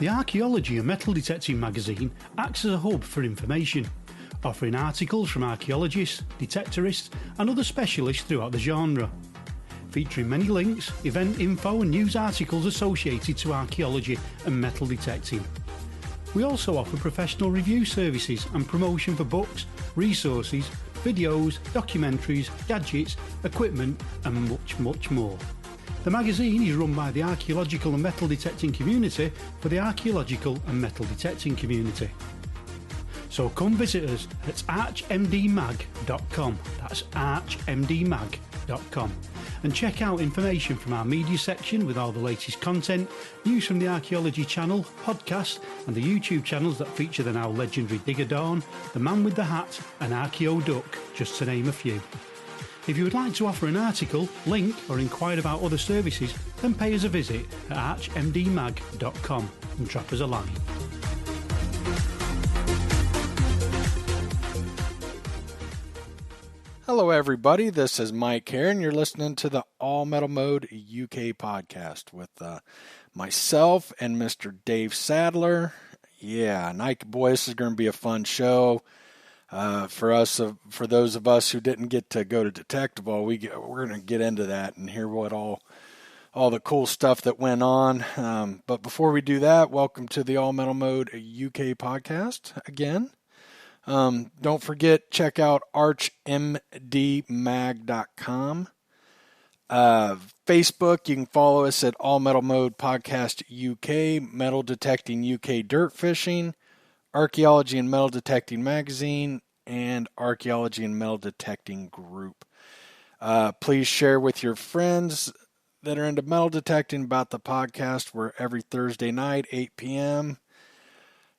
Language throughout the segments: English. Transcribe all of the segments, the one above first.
The Archaeology and Metal Detecting magazine acts as a hub for information, offering articles from archaeologists, detectorists and other specialists throughout the genre, featuring many links, event info and news articles associated to archaeology and metal detecting. We also offer professional review services and promotion for books, resources, videos, documentaries, gadgets, equipment and much, much more. The magazine is run by the archaeological and metal detecting community for the archaeological and metal detecting community. So come visit us at archmdmag.com, that's archmdmag.com, and check out information from our media section with all the latest content, news from the Archaeology channel, podcast and the YouTube channels that feature the now legendary Digger Dawn, the Man with the Hat and Archeo Duck, just to name a few. If you would like to offer an article, link or inquire about other services, then pay us a visit at archmdmag.com and drop us a line. Hello everybody, this is Mike here and you're listening to the All Metal Mode UK podcast with myself and Mr. Dave Sadler. Yeah, Nike boy, this is going to be a fun show. For those of us who didn't get to go to Detectival, we're going to get into that and hear what all the cool stuff that went on. But before we do that, welcome to the All Metal Mode UK podcast again. Don't forget, check out archmdmag.com. Facebook, you can follow us at All Metal Mode Podcast UK, Metal Detecting UK Dirt Fishing, Archaeology and Metal Detecting Magazine, and Archaeology and Metal Detecting Group. Please share with your friends that are into metal detecting about the podcast. We're every Thursday night, 8 p.m.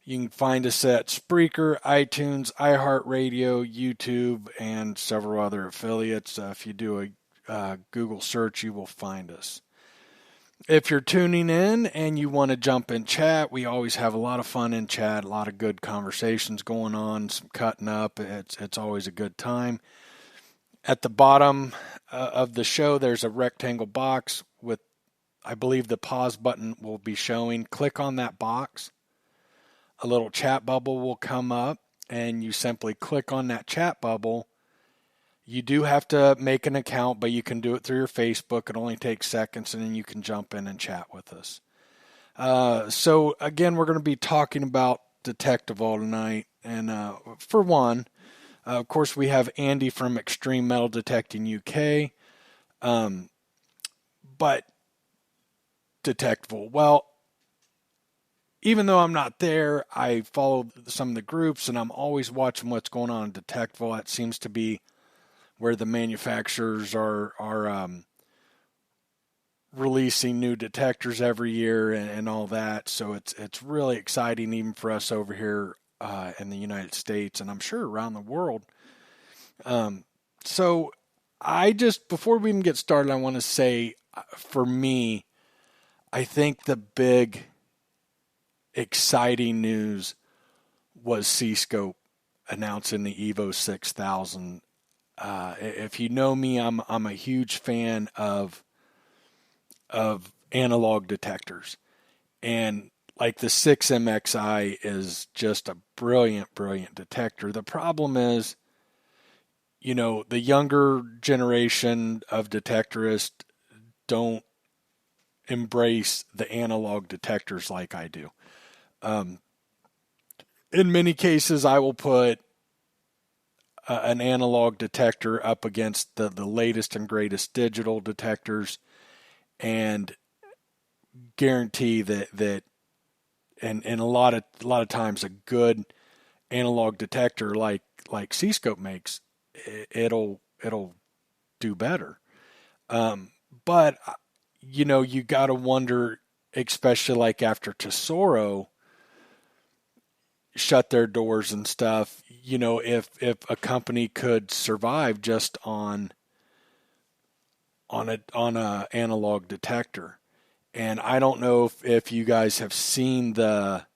You can find us at Spreaker, iTunes, iHeartRadio, YouTube, and several other affiliates. If you do a Google search, you will find us. If you're tuning in and you want to jump in chat, we always have a lot of fun in chat, a lot of good conversations going on, some cutting up. It's always a good time. At the bottom of the show, there's a rectangle box with, I believe the pause button will be showing. Click on that box. A little chat bubble will come up, and you simply click on that chat bubble. You do have to make an account, but you can do it through your Facebook. It only takes seconds, and then you can jump in and chat with us. So, again, we're going to be talking about Detectival tonight. And for one, of course, we have Andy from Xtreme Metal Detecting UK. But Detectival, well, even though I'm not there, I follow some of the groups, and I'm always watching what's going on in Detectival. It seems to be where the manufacturers are releasing new detectors every year and all that. So it's really exciting even for us over here in the United States, and I'm sure around the world. So before we even get started, I want to say, for me, I think the big exciting news was C-Scope announcing the Evo 6000. If you know me, I'm a huge fan of analog detectors, and like the 6MXI is just a brilliant detector. The problem is, the younger generation of detectorists don't embrace the analog detectors like I do. In many cases, I will put an analog detector up against the latest and greatest digital detectors and guarantee that and a lot of times a good analog detector like C-Scope makes, it'll do better. But you got to wonder, especially like after Tesoro shut their doors and stuff, if a company could survive just on a analog detector. And I don't know if you guys have seen that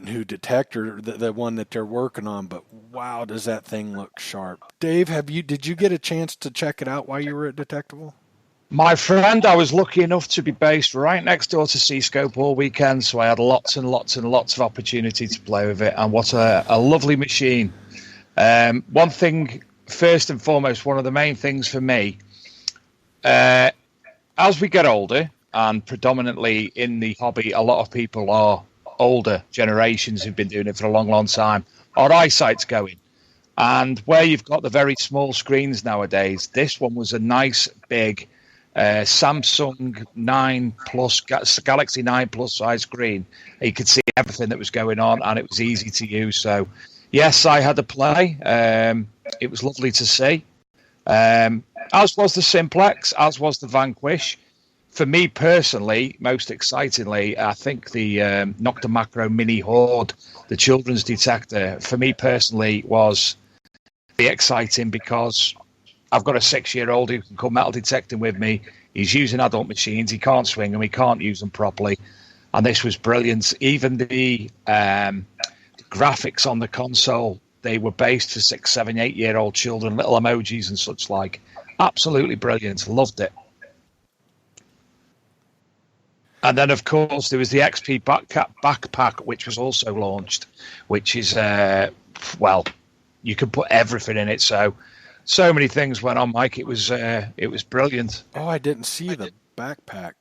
new detector, the one that they're working on, but wow, does that thing look sharp. Dave, did you get a chance to check it out while you were at Detectival? My friend, I was lucky enough to be based right next door to Seascope all weekend, so I had lots and lots and lots of opportunity to play with it, and what a lovely machine. One thing, first and foremost, one of the main things for me, as we get older, and predominantly in the hobby, a lot of people are older generations who've been doing it for a long, long time, our eyesight's going. And where you've got the very small screens nowadays, this one was a nice big Samsung 9 Plus, Galaxy 9 Plus size screen. You could see everything that was going on, and it was easy to use. So, yes, I had to play. It was lovely to see. As was the Simplex, as was the Vanquish. For me personally, most excitingly, I think the Nocta Macro Mini Horde, the children's detector, for me personally was be exciting because I've got a 6-year-old who can come metal detecting with me. He's using adult machines. He can't swing them. He can't use them properly. And this was brilliant. Even the graphics on the console, they were based for 6, 7, 8-year-old children, little emojis and such like. Absolutely brilliant. Loved it. And then, of course, there was the XP backpack, which was also launched, which is, well, you can put everything in it. So many things went on, Mike. It was brilliant. Oh, I didn't see the backpack.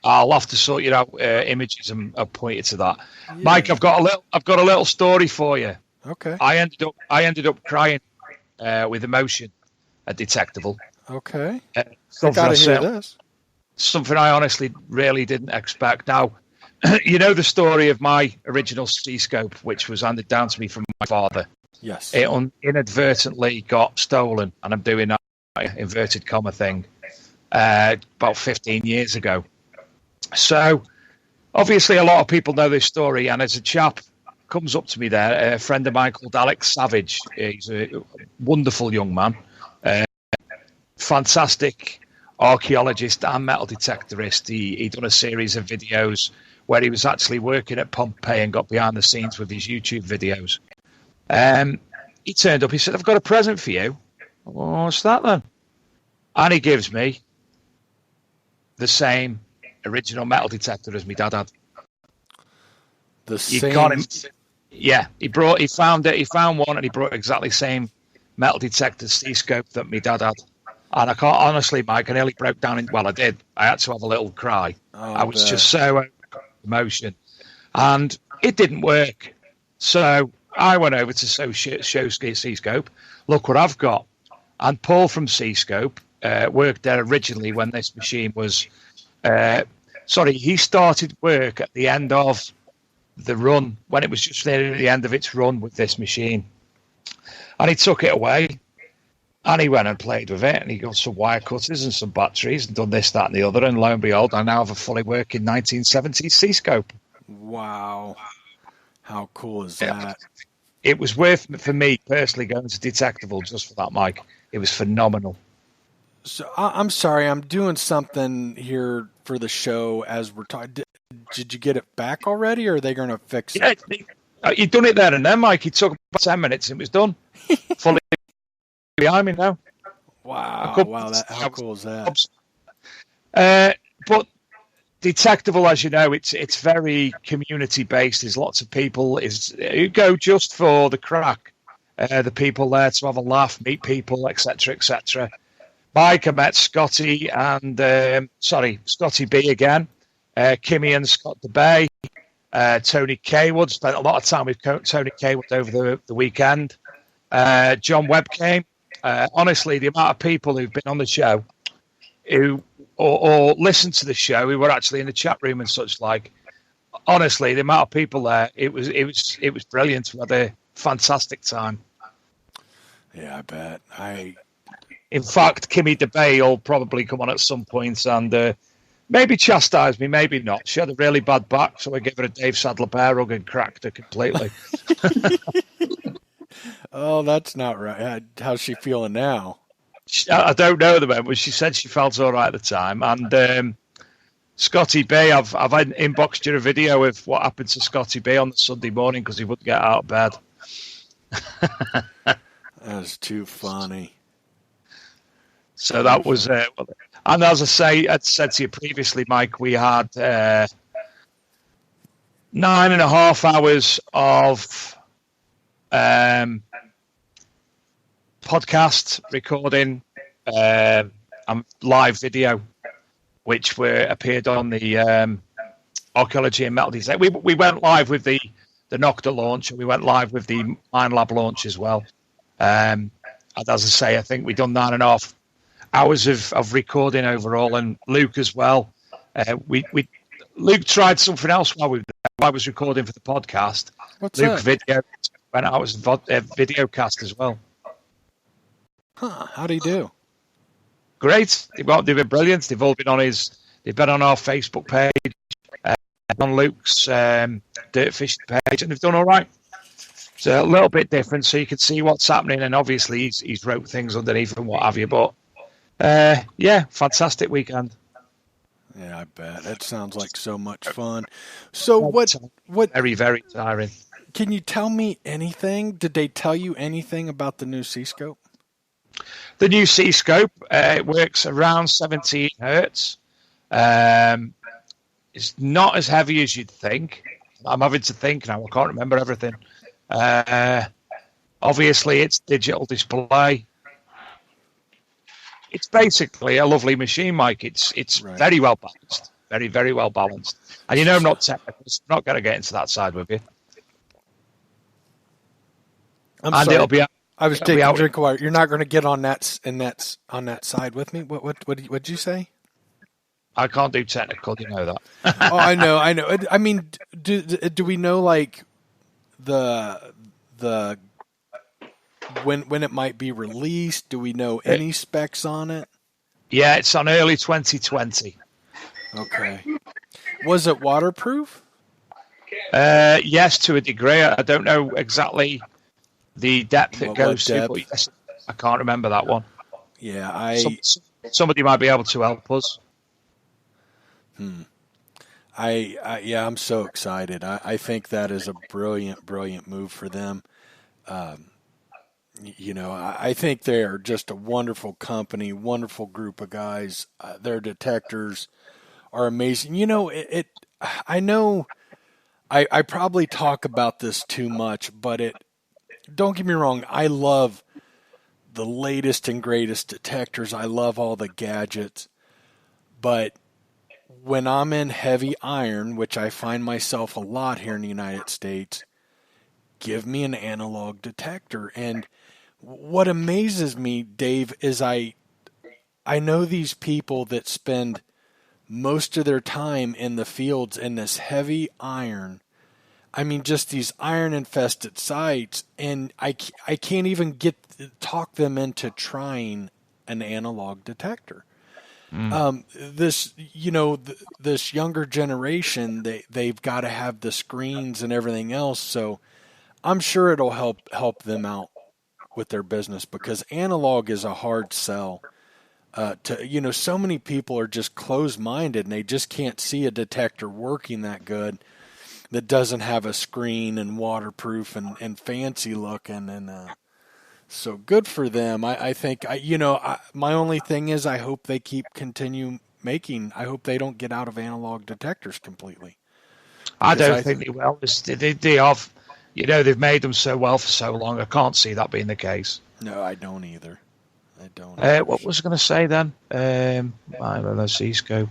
I'll have to sort you out images and I'll point you to that. Yeah. Mike, I've got a little story for you. Okay. I ended up crying with emotion at Detectival. Okay. I gotta hear this. Something I honestly really didn't expect. Now, you know the story of my original C-scope, which was handed down to me from my father. Yes. It inadvertently got stolen, and I'm doing that inverted comma thing, about 15 years ago. So, obviously, a lot of people know this story, and as a chap comes up to me there, a friend of mine called Alex Savage, he's a wonderful young man, fantastic archaeologist and metal detectorist. He done a series of videos where he was actually working at Pompeii and got behind the scenes with his YouTube videos. He turned up, he said, I've got a present for you. Well, what's that then? And he gives me the same original metal detector as my dad had. The same? Yeah, he found one and he brought exactly the same metal detector C-scope that my dad had. And I can't, honestly, Mike, I nearly broke down. I did. I had to have a little cry. I was just so emotion. And it didn't work. So I went over to show C-Scope. Look what I've got. And Paul from C-Scope worked there originally when this machine was... he started work at the end of the run, when it was just near the end of its run with this machine. And he took it away. And he went and played with it, and he got some wire cutters and some batteries and done this, that, and the other. And lo and behold, I now have a fully working 1970s C-scope. Wow. How cool is that? It was worth it for me personally going to Detectival just for that, Mike. It was phenomenal. So I'm sorry, I'm doing something here for the show as we're talking. Did you get it back already, or are they going to fix it? Yeah, you'd done it there and then, Mike. It took about 10 minutes and it was done. Fully behind me now. Wow, how cool is that? But Detectival, as you know, it's very community based. There's lots of people who go just for the crack. The people there to have a laugh, meet people, etc., etc. Mike, I met Scotty and Scotty B again, Kimmy and Scott DeBay, Tony Kaywood. Spent a lot of time with Tony Kaywood over the weekend. John Webb came. Honestly, the amount of people who've been on the show, who or listened to the show, who were actually in the chat room and such like. Honestly, the amount of people there, it was brilliant. We had a fantastic time. Yeah, I bet. In fact, Kimmy DeBay will probably come on at some point and maybe chastise me, maybe not. She had a really bad back, so I gave her a Dave Sadler bear hug and cracked her completely. Oh, that's not right. How's she feeling now? I don't know at the moment, but she said she felt all right at the time. And Scotty B, I've inboxed you a video of what happened to Scotty B on the Sunday morning because he wouldn't get out of bed. That's too funny. So that was And as I said to you previously, Mike, we had 9.5 hours of podcast recording and live video, which appeared on the Archaeology and Metal Detecting. We went live with the Nocta launch, and we went live with the Minelab launch as well. And as I say, I think we've done 9.5 hours of recording overall, and Luke as well. Luke tried something else while I was recording for the podcast. What's Luke that? video went out as a video cast as well. Huh? How do you do? Great. They've been brilliant. They've all been they've been on our Facebook page, on Luke's dirt fishing page, and they've done all right. It's a little bit different, so you can see what's happening, and obviously he's wrote things underneath and what have you. But yeah, fantastic weekend. Yeah, I bet. That sounds like so much fun. So what Very, very tiring. can you tell me anything? Did they tell you anything about the new C-scope? The new C-scope, it works around 17 hertz. It's not as heavy as you'd think. I'm having to think now. I can't remember everything. Obviously, it's digital display. It's basically a lovely machine, Mike. It's Right. very well balanced. Very, very well balanced. And you know I'm not technical, so I'm not going to get into that side with you. I'm And sorry. it'll be I was it'll taking be a out- drink of water. You're not going to get on that side with me. What'd you say? I can't do technical, you know that. Oh, I know. I mean, do we know like the when it might be released? Do we know any specs on it? Yeah, it's on early 2020. Okay. Was it waterproof? Yes, to a degree. I don't know exactly the depth it What goes to, depth? but yes, I can't remember that one. Yeah, Somebody might be able to help us. I'm so excited. I think that is a brilliant move for them. I think they are just a wonderful company, wonderful group of guys. Their detectors are amazing. I know I probably talk about this too much, but don't get me wrong. I love the latest and greatest detectors. I love all the gadgets, but when I'm in heavy iron, which I find myself a lot here in the United States, give me an analog detector. And what amazes me, Dave, is I know these people that spend most of their time in the fields in this heavy iron. I mean, just these iron-infested sites, and I can't even talk them into trying an analog detector. This younger generation, they've got to have the screens and everything else. So I'm sure it'll help them out with their business, because analog is a hard sell. So many people are just closed-minded and they just can't see a detector working that good that doesn't have a screen and waterproof and fancy looking. And so good for them. I think, my only thing is I hope they continue making. I hope they don't get out of analog detectors completely. I don't think they will. They have, they've made them so well for so long. I can't see that being the case. No, I don't either. What was I going to say then? The C-scope.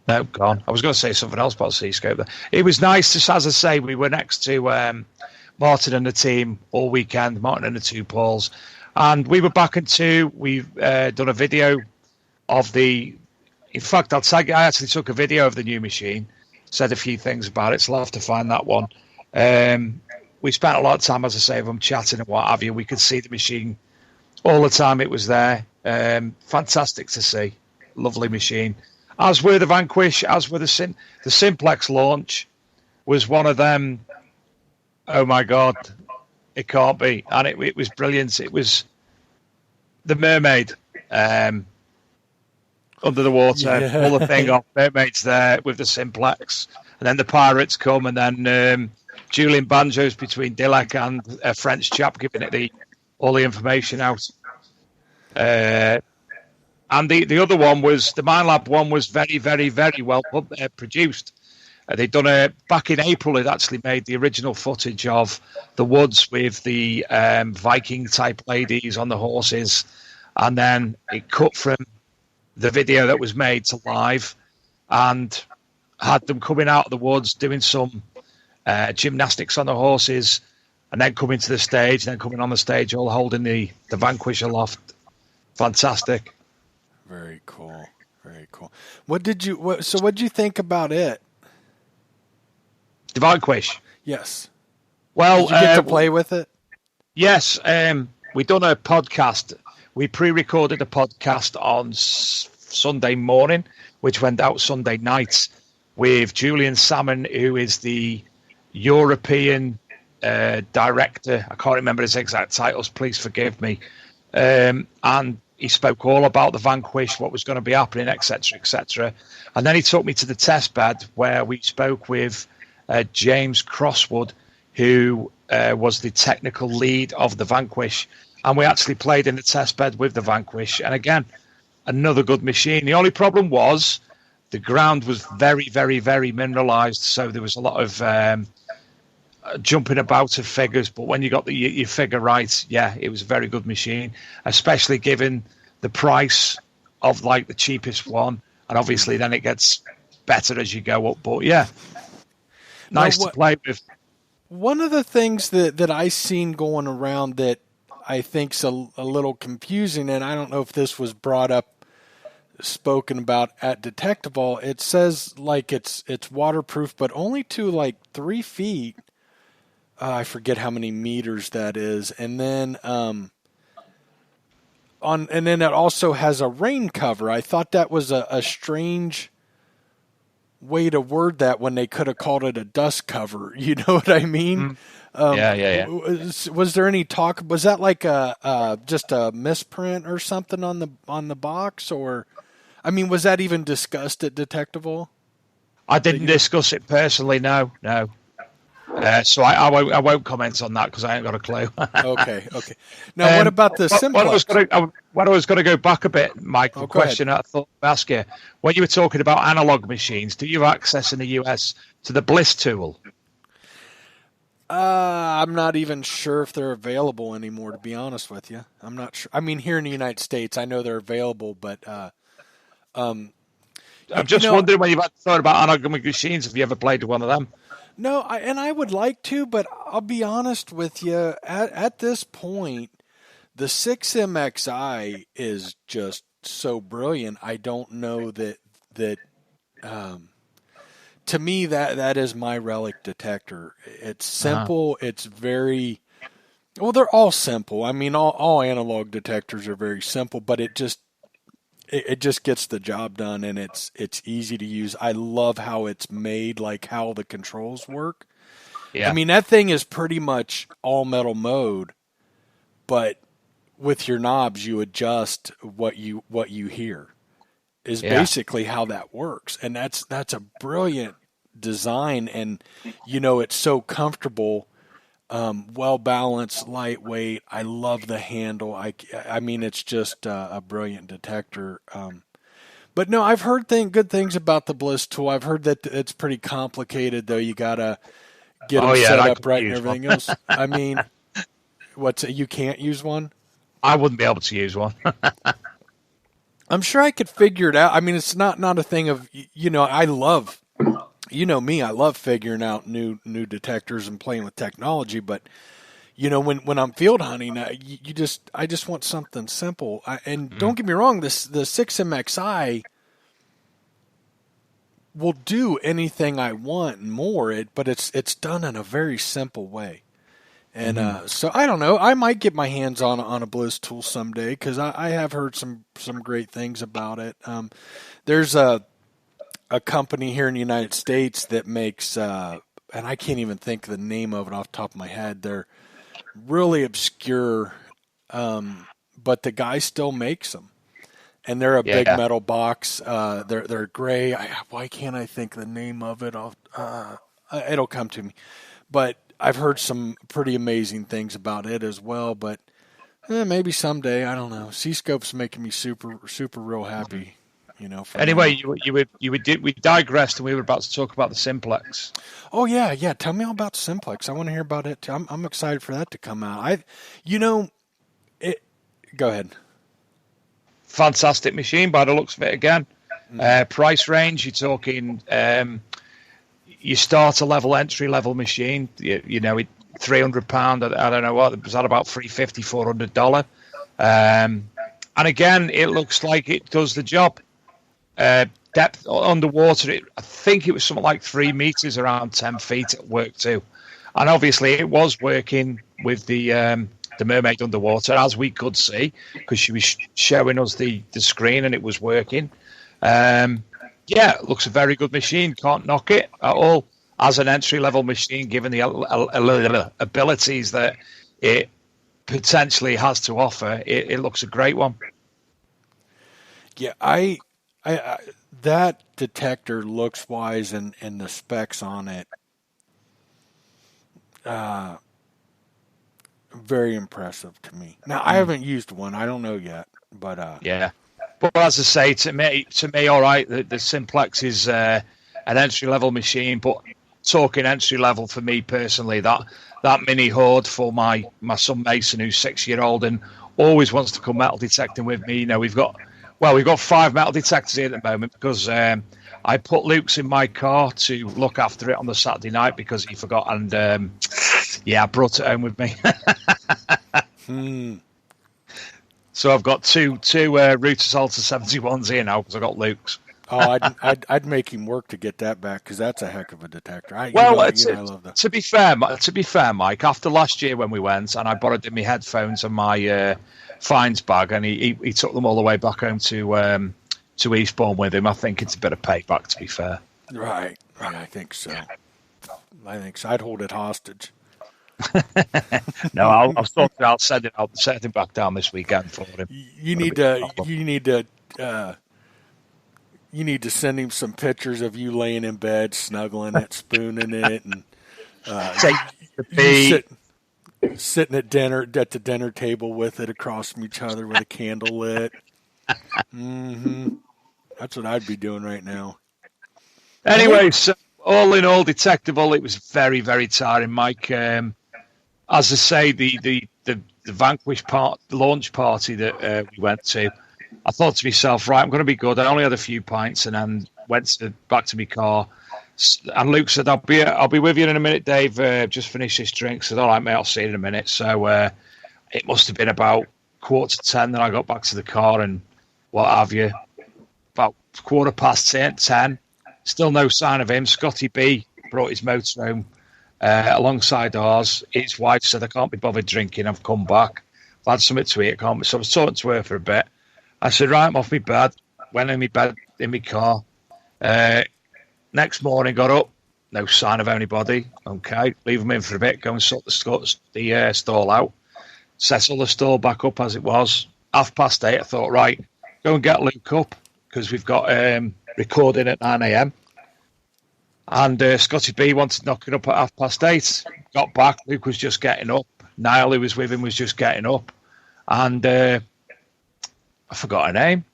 No, gone. I was going to say something else about C-scope. It was nice to, as I say, we were next to Martin and the team all weekend, Martin and the two Pauls. And we were back into, we've done a video of in fact, I actually took a video of the new machine, said a few things about it, so I'll have to find that one. We spent a lot of time, as I say, with them chatting and what have you. We could see the machine all the time it was there. Fantastic to see. Lovely machine. As were the Vanquish, as were the Simplex launch was one of them. Oh my God, it can't be. And it was brilliant. It was the mermaid under the water, Yeah. all the thing off. Mermaid's there with the Simplex. And then the pirates come, and then Julian Banjos between Dilek and a French chap giving it all the information out. And And the other one was the Minelab one was very, very, very well produced. They'd done back in April. It actually made the original footage of the woods with the Viking type ladies on the horses, and then it cut from the video that was made to live, and had them coming out of the woods doing some gymnastics on the horses, and then coming to the stage, and then coming on the stage, all holding the Vanquish aloft. Fantastic. Very cool. Very cool. What did you think about it? The Vanquish. Yes. Well, did you get to play with it? Yes. We done a podcast. We pre-recorded a podcast on Sunday morning, which went out Sunday night, with Julian Salmon, who is the European director. I can't remember his exact titles. Please forgive me. And he spoke all about the Vanquish, what was going to be happening, etc., etc. And then he took me to the test bed where we spoke with James Crosswood, who was the technical lead of the Vanquish. And we actually played in the test bed with the Vanquish. And again, another good machine. The only problem was the ground was very, very, very mineralized. So there was a lot of jumping about of figures. But when you got your figure right, yeah, it was a very good machine, especially given the price of like the cheapest one. And obviously then it gets better as you go up. But yeah, nice to play with. One of the things that I seen going around that I think's a little confusing, and I don't know if this was spoken about at Detectival. It says like it's waterproof, but only to like 3 feet. I forget how many meters that is, and then it also has a rain cover. I thought that was a strange way to word that when they could have called it a dust cover. You know what I mean? Yeah. Was there any talk? Was that like just a misprint or something on the box, or I mean, was that even discussed at Detectival? I didn't discuss it personally. No. So I won't comment on that because I ain't got a clue. Okay. Now, what about the simplex? What I was going to go back a bit, Mike, the question I thought I'd ask you. When you were talking about analog machines, do you have access in the US to the Bliss tool? I'm not even sure if they're available anymore, to be honest with you. I'm not sure. I mean, here in the United States, I know they're available, but I'm just wondering when you've thought about analog machines, have you ever played with one of them? No, I would like to, but I'll be honest with you. At this point, the 6MXI is just so brilliant. I don't know that to me that is my relic detector. It's simple. It's very well. They're all simple. I mean, all analog detectors are very simple, but it just gets the job done, and it's easy to use. I love how it's made, like how the controls work. Yeah. I mean, that thing is pretty much all metal mode, but with your knobs, you adjust what you hear. Is basically how that works, and that's a brilliant design, and it's so comfortable. Well balanced, lightweight. I love the handle. I mean, it's just a brilliant detector. But no, I've heard good things about the Bliss tool. I've heard that it's pretty complicated, though. You gotta get them set up right and everything else. I mean, you can't use one? I wouldn't be able to use one. I'm sure I could figure it out. I mean, it's not a thing of I love. You know me, I love figuring out new detectors and playing with technology, but when I'm field hunting, I just want something simple. Don't get me wrong, the 6MXI will do anything I want and more, but it's done in a very simple way. And so I don't know, I might get my hands on a Bliss tool someday, because I have heard some great things about it. There's a company here in the United States that makes, and I can't even think of the name of it off the top of my head. They're really obscure, but the guy still makes them, and they're a big metal box. They're gray. Why can't I think the name of it? It'll come to me. But I've heard some pretty amazing things about it as well. But Maybe someday. I don't know. C-Scope's making me super, super real happy. For Anyway, now. we digressed, and we were about to talk about the Simplex. Oh yeah. Tell me all about the Simplex. I want to hear about it too. I'm excited for that to come out. It. Go ahead. Fantastic machine by the looks of it again. Price range, you're talking you start a level, entry level machine, £300. I don't know what, was that about $350, $400? And again, it looks like it does the job. Depth underwater, I think it was something like 3 meters, around 10 feet at work too. And obviously it was working with the mermaid underwater, as we could see, because she was showing us the screen and it was working. It looks a very good machine. Can't knock it at all as an entry-level machine, given the abilities that it potentially has to offer. It looks a great one. Yeah, I that detector looks wise, and the specs on it, very impressive to me. Now, I haven't used one. I don't know yet, but yeah. But as I say, to me, all right, the Simplex is an entry-level machine, but talking entry-level for me personally, that mini Horde for my son Mason, who's 6-year-old and always wants to come metal detecting with me. We've got 5 metal detectors here at the moment because I put Luke's in my car to look after it on the Saturday night because he forgot, and I brought it home with me. So I've got two Rutus Alta 71s here now because I got Luke's. Oh, I'd make him work to get that back because that's a heck of a detector. I love that. To be fair, Mike, after last year when we went and I borrowed him my headphones and my finds bag, and he took them all the way back home to Eastbourne with him, I think it's a bit of payback. To be fair, right? I think so. I'd hold it hostage. No, I'll send him back down this weekend for him. You need to send him some pictures of you laying in bed, snuggling it, spooning it, and sitting at the dinner table with it across from each other with a candle lit. That's what I'd be doing right now. Anyway, so all in all, Detectable, it was very, very tiring, Mike. As I say, the Vanquish launch party that we went to, I thought to myself, right, I'm going to be good. I only had a few pints and then went back to my car. And Luke said, I'll be with you in a minute, Dave. Just finish this drink. I said, all right, mate, I'll see you in a minute. So it must have been about 9:45 that I got back to the car and what have you. About 10:15, still no sign of him. Scotty B brought his motor home alongside ours. His wife said, I can't be bothered drinking. I've come back. I've had something to eat. So I was talking to her for a bit. I said, right, I'm off my bed. Went in my bed in my car. Next morning, got up. No sign of anybody. Okay, leave them in for a bit. Go and sort the stall out. Settle the stall back up as it was. 8:30, I thought, right, go and get Luke up because we've got recording at 9 a.m. And Scotty B wanted knocking up at 8:30. Got back. Luke was just getting up. Niall, who was with him, was just getting up. And I forgot her name.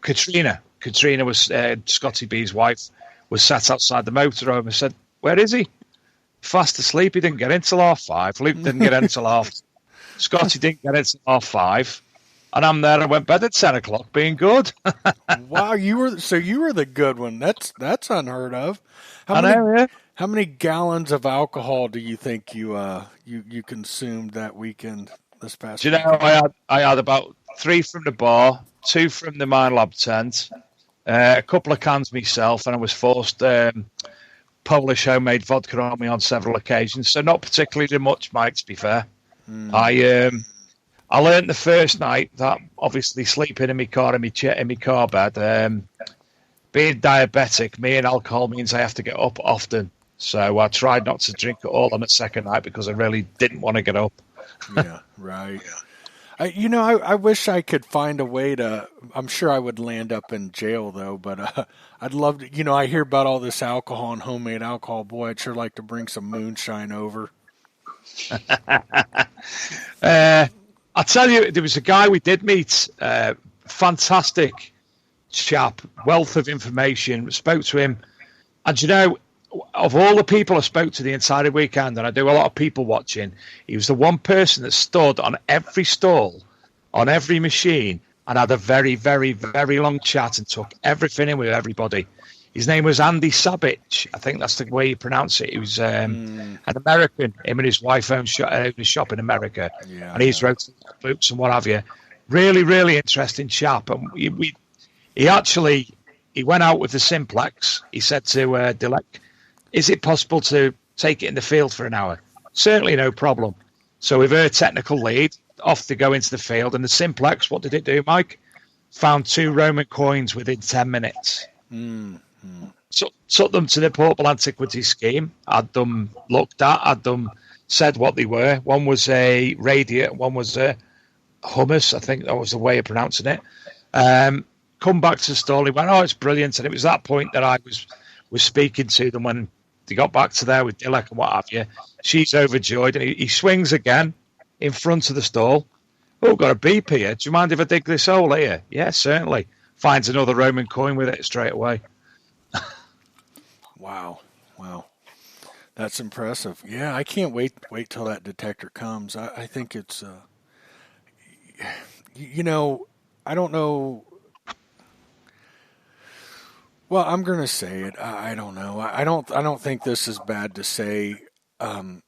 Katrina. Katrina was Scotty B's wife. Was sat outside the motorhome and said, "Where is he? Fast asleep. He didn't get in till 5:30. Luke didn't get in till half. Scotty didn't get in till 5:30. And I'm there. I went bed at 10 o'clock, being good." Wow, you were the good one. That's unheard of. How many gallons of alcohol do you think you consumed that weekend this past? Do you know, I had about 3 from the bar, 2 from the Mine Lab tent, a couple of cans myself, and I was forced Polish homemade vodka on me on several occasions. So not particularly much, Mike, to be fair. I learned the first night that obviously sleeping in my car in my car bed, being diabetic, me and alcohol means I have to get up often. So I tried not to drink at all on the second night because I really didn't want to get up. Yeah, right. I wish I could find a way to. I'm sure I would land up in jail though, but I'd love to. I hear about all this alcohol and homemade alcohol. Boy, I'd sure like to bring some moonshine over. I tell you, there was a guy we did meet, fantastic chap, wealth of information. Spoke to him, and you know, of all the people I spoke to the entire weekend, and I do a lot of people watching, he was the one person that stood on every stall, on every machine, and had a very, very, very long chat and took everything in with everybody. His name was Andy Sabic. I think that's the way you pronounce it. He was an American. Him and his wife owned a shop in America, and he's wrote books and what have you. Really, really interesting chap. And he went out with the Simplex. He said to Dilek, "Is it possible to take it in the field for an hour?" Certainly, no problem. So with her technical lead, off to go into the field, and the Simplex, what did it do, Mike? Found 2 Roman coins within 10 minutes. So, took them to the portable antiquities scheme, had them looked at, had them said what they were. One was a radiate, one was a hummus, I think that was the way of pronouncing it. Come back to the stall, he went, "Oh, it's brilliant." And it was that point that I was speaking to them when they got back to there with Dilek and what have you. She's overjoyed, and he swings again in front of the stall. "Oh, got a beep here. Do you mind if I dig this hole here?" "Yeah, certainly." Finds another Roman coin with it straight away. Wow. That's impressive. Yeah, I can't wait till that detector comes. I think it's, I don't know. Well, I'm going to say it. I don't know. I don't think this is bad to say. To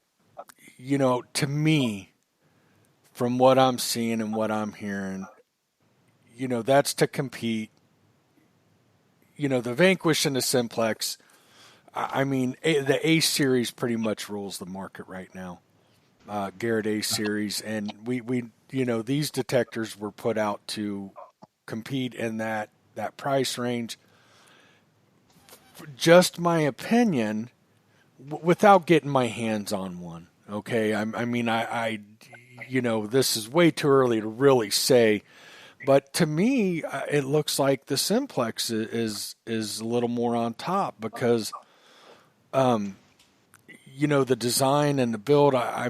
me, from what I'm seeing and what I'm hearing, that's to compete. The Vanquish and the Simplex, I mean, the A series pretty much rules the market right now. Garrett A series, and we these detectors were put out to compete in that price range. Just my opinion, without getting my hands on one. Okay, I mean, this is way too early to really say. But to me, it looks like the Simplex is a little more on top because, the design and the build. I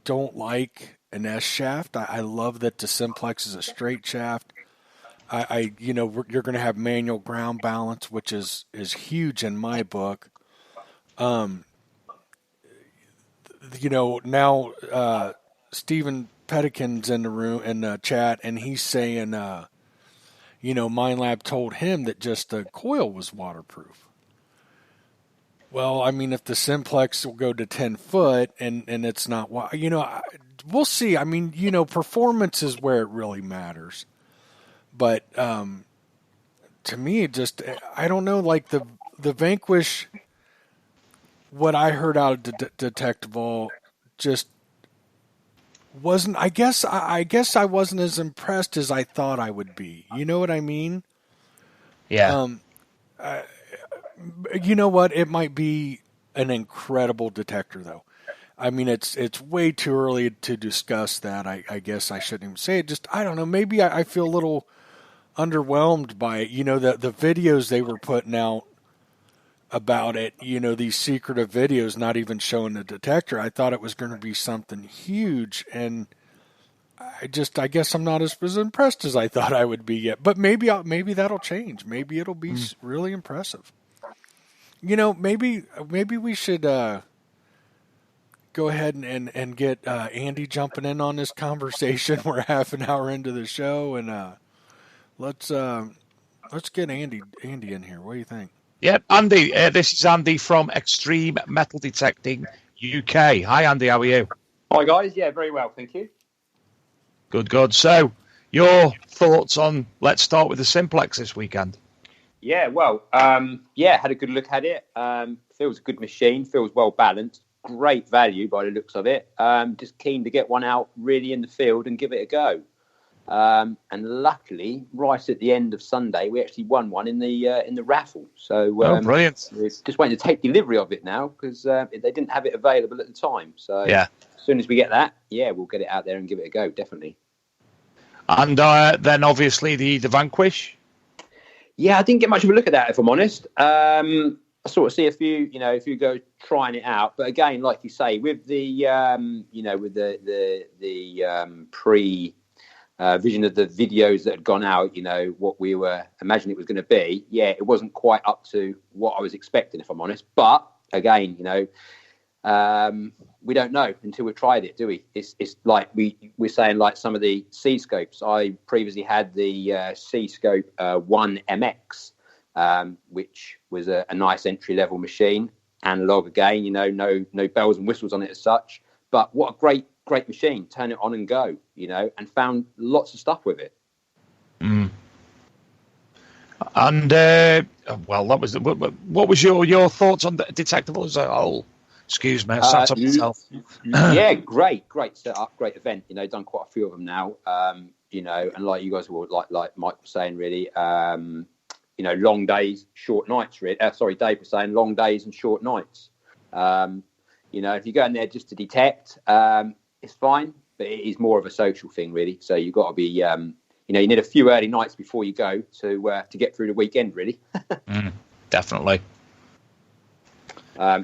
don't like an S shaft. I love that the Simplex is a straight shaft. You're going to have manual ground balance, which is huge in my book. Now Stephen Pedikin's in the room in the chat, and he's saying, MindLab told him that just the coil was waterproof. Well, I mean, if the Simplex will go to 10 foot and it's not, we'll see. I mean, performance is where it really matters. But to me, I don't know, like the Vanquish, what I heard out of Detectival just wasn't, I guess I wasn't as impressed as I thought I would be. You know what I mean? Yeah. You know what? It might be an incredible detector, though. I mean, it's way too early to discuss that. I guess I shouldn't even say it. Just, I don't know. Maybe I feel a little underwhelmed by it. The videos they were putting out about it, these secretive videos, not even showing the detector. I thought it was going to be something huge, and I guess I'm not as impressed as I thought I would be yet. But maybe that'll change. Maybe it'll be really impressive. Maybe we should go ahead and get Andy jumping in on this conversation. We're half an hour into the show, and let's get Andy in here. What do you think? Yep, Andy. This is Andy from Xtreme Metal Detecting UK. Hi, Andy. How are you? Hi, guys. Yeah, very well, thank you. Good. So, your thoughts on? Let's start with the Simplex this weekend. Yeah, well, had a good look at it. Feels a good machine. Feels well balanced. Great value by the looks of it. Just keen to get one out really in the field and give it a go. And luckily, right at the end of Sunday, we actually won one in the raffle. So brilliant! We're just waiting to take delivery of it now because they didn't have it available at the time. So yeah, as soon as we get that, we'll get it out there and give it a go, definitely. And then obviously the Vanquish. Yeah, I didn't get much of a look at that, if I'm honest. I I sort of see a few, if you go trying it out. But again, like you say, with the, with the pre vision of the videos that had gone out, what we were imagining it was going to be. Yeah, it wasn't quite up to what I was expecting, if I'm honest. But again, we don't know until we've tried it, do we? It's like we're saying, like some of the C scopes. I previously had the C scope 1 MX. Which was a nice entry level machine, analog again, no bells and whistles on it as such. But what a great machine! Turn it on and go, and found lots of stuff with it. Mm. And well, that was what was your thoughts on the Detectival as a whole? Excuse me, I sat up myself. Yeah, great setup, great event. Done quite a few of them now. And like you guys were like Mike was saying, really. Long days, short nights. Really. Dave was saying long days and short nights. If you go in there just to detect, it's fine, but it is more of a social thing, really. So you've got to be, you need a few early nights before you go to get through the weekend, really. Definitely.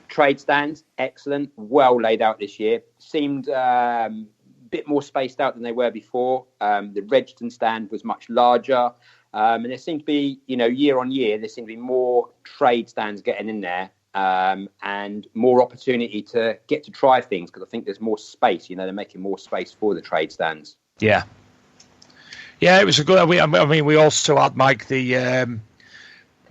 Trade stands, excellent, well laid out this year. Seemed a bit more spaced out than they were before. The Regston stand was much larger. And there seemed to be, year on year, there seemed to be more trade stands getting in there and more opportunity to get to try things because I think there's more space. They're making more space for the trade stands. Yeah. Yeah, it was a good. I mean, we also had, Mike, the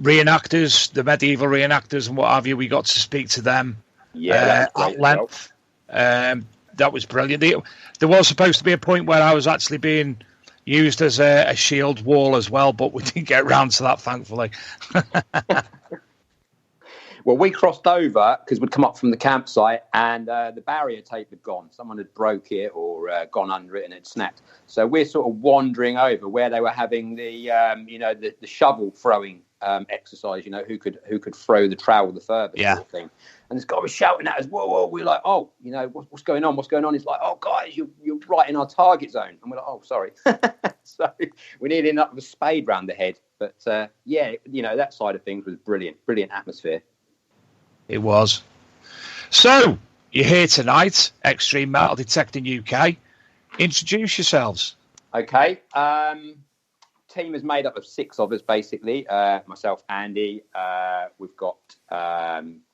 reenactors, the medieval reenactors and what have you. We got to speak to them at length. That was brilliant. There was supposed to be a point where I was actually being used as a shield wall as well, but we didn't get around to that, thankfully. Well, we crossed over because we'd come up from the campsite and the barrier tape had gone. Someone had broke it or gone under it and it snapped. So we're sort of wandering over where they were having the shovel throwing exercise. Who could throw the trowel the furthest, sort of thing. And this guy was shouting at us, whoa. We're like, oh, what's going on? What's going on? He's like, oh, guys, you're right in our target zone. And we're like, oh, sorry. So we needed enough of a spade round the head. But, that side of things was brilliant. Brilliant atmosphere. It was. So, you're here tonight, Xtreme Metal Detecting UK. Introduce yourselves. Okay. Team is made up of 6 of us, basically. Myself, Andy. We've got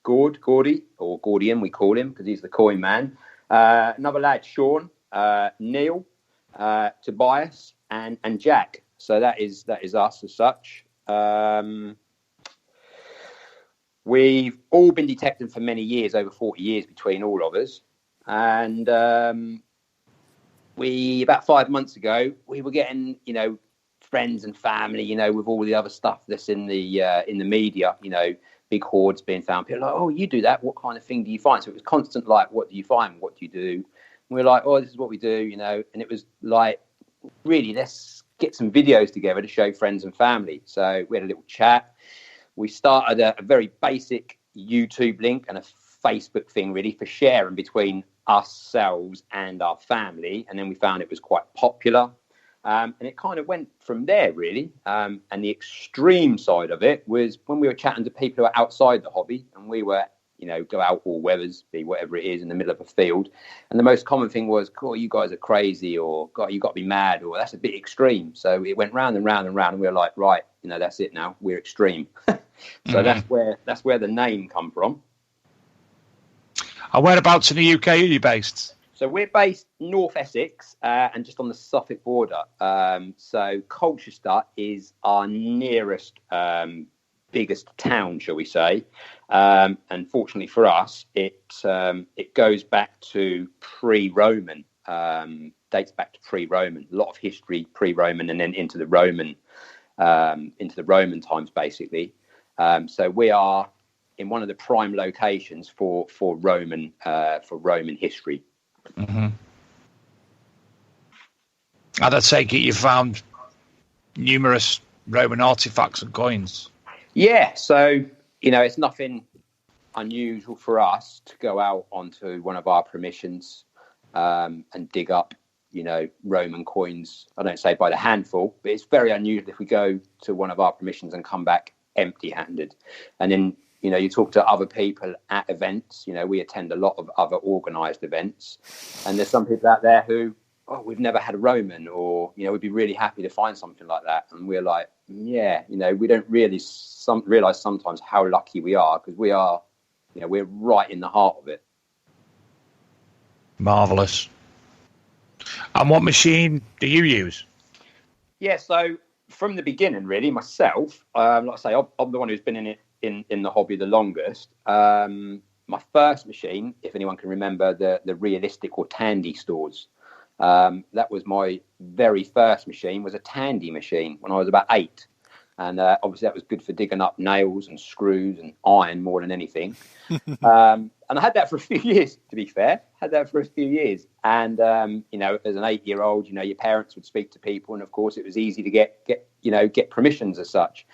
Gordy, or Gordian, we call him, because he's the coin man. Another lad, Sean, Neil, Tobias, and Jack. So that is us as such. We've all been detecting for many years, over 40 years between all of us. And about 5 months ago, we were getting, friends and family, with all the other stuff that's in the media, big hoards being found. People are like, oh, you do that. What kind of thing do you find? So it was constant, like, what do you find? What do you do? And we're like, oh, this is what we do, And it was like, really, let's get some videos together to show friends and family. So we had a little chat. We started a very basic YouTube link and a Facebook thing, really, for sharing between ourselves and our family. And then we found it was quite popular. And it kind of went from there, really. And the extreme side of it was when we were chatting to people who are outside the hobby and we were, go out all weathers, be whatever it is in the middle of a field. And the most common thing was, God, you guys are crazy, or God, you got to be mad, or that's a bit extreme. So it went round and round and round. And we were like, right, that's it now. We're extreme. So that's where the name come from. And whereabouts in the UK are you based? So we're based North Essex and just on the Suffolk border. So Colchester is our nearest biggest town, shall we say. And fortunately for us, it goes back to pre-Roman, dates back to pre-Roman. A lot of history pre-Roman and then into the Roman times, basically. So we are in one of the prime locations for Roman history. Mm-hmm. And I take it you found numerous Roman artifacts and coins. Yeah, so it's nothing unusual for us to go out onto one of our permissions and dig up Roman coins. I don't say by the handful, but it's very unusual if we go to one of our permissions and come back empty-handed. And then you talk to other people at events. We attend a lot of other organised events, and there's some people out there who, we've never had a Roman, or we'd be really happy to find something like that. And we're like, yeah, we don't really realise sometimes how lucky we are, because we are, we're right in the heart of it. Marvellous. And what machine do you use? Yeah, so from the beginning, really, myself, like I say, I'm the one who's been in it in the hobby the longest. My first machine, if anyone can remember the realistic or Tandy stores, that was my very first machine, was a Tandy machine when I was about 8. And obviously that was good for digging up nails and screws and iron more than anything. And I had that for a few years, to be fair. And, as an 8-year-old, your parents would speak to people. And, of course, it was easy to get permissions as such.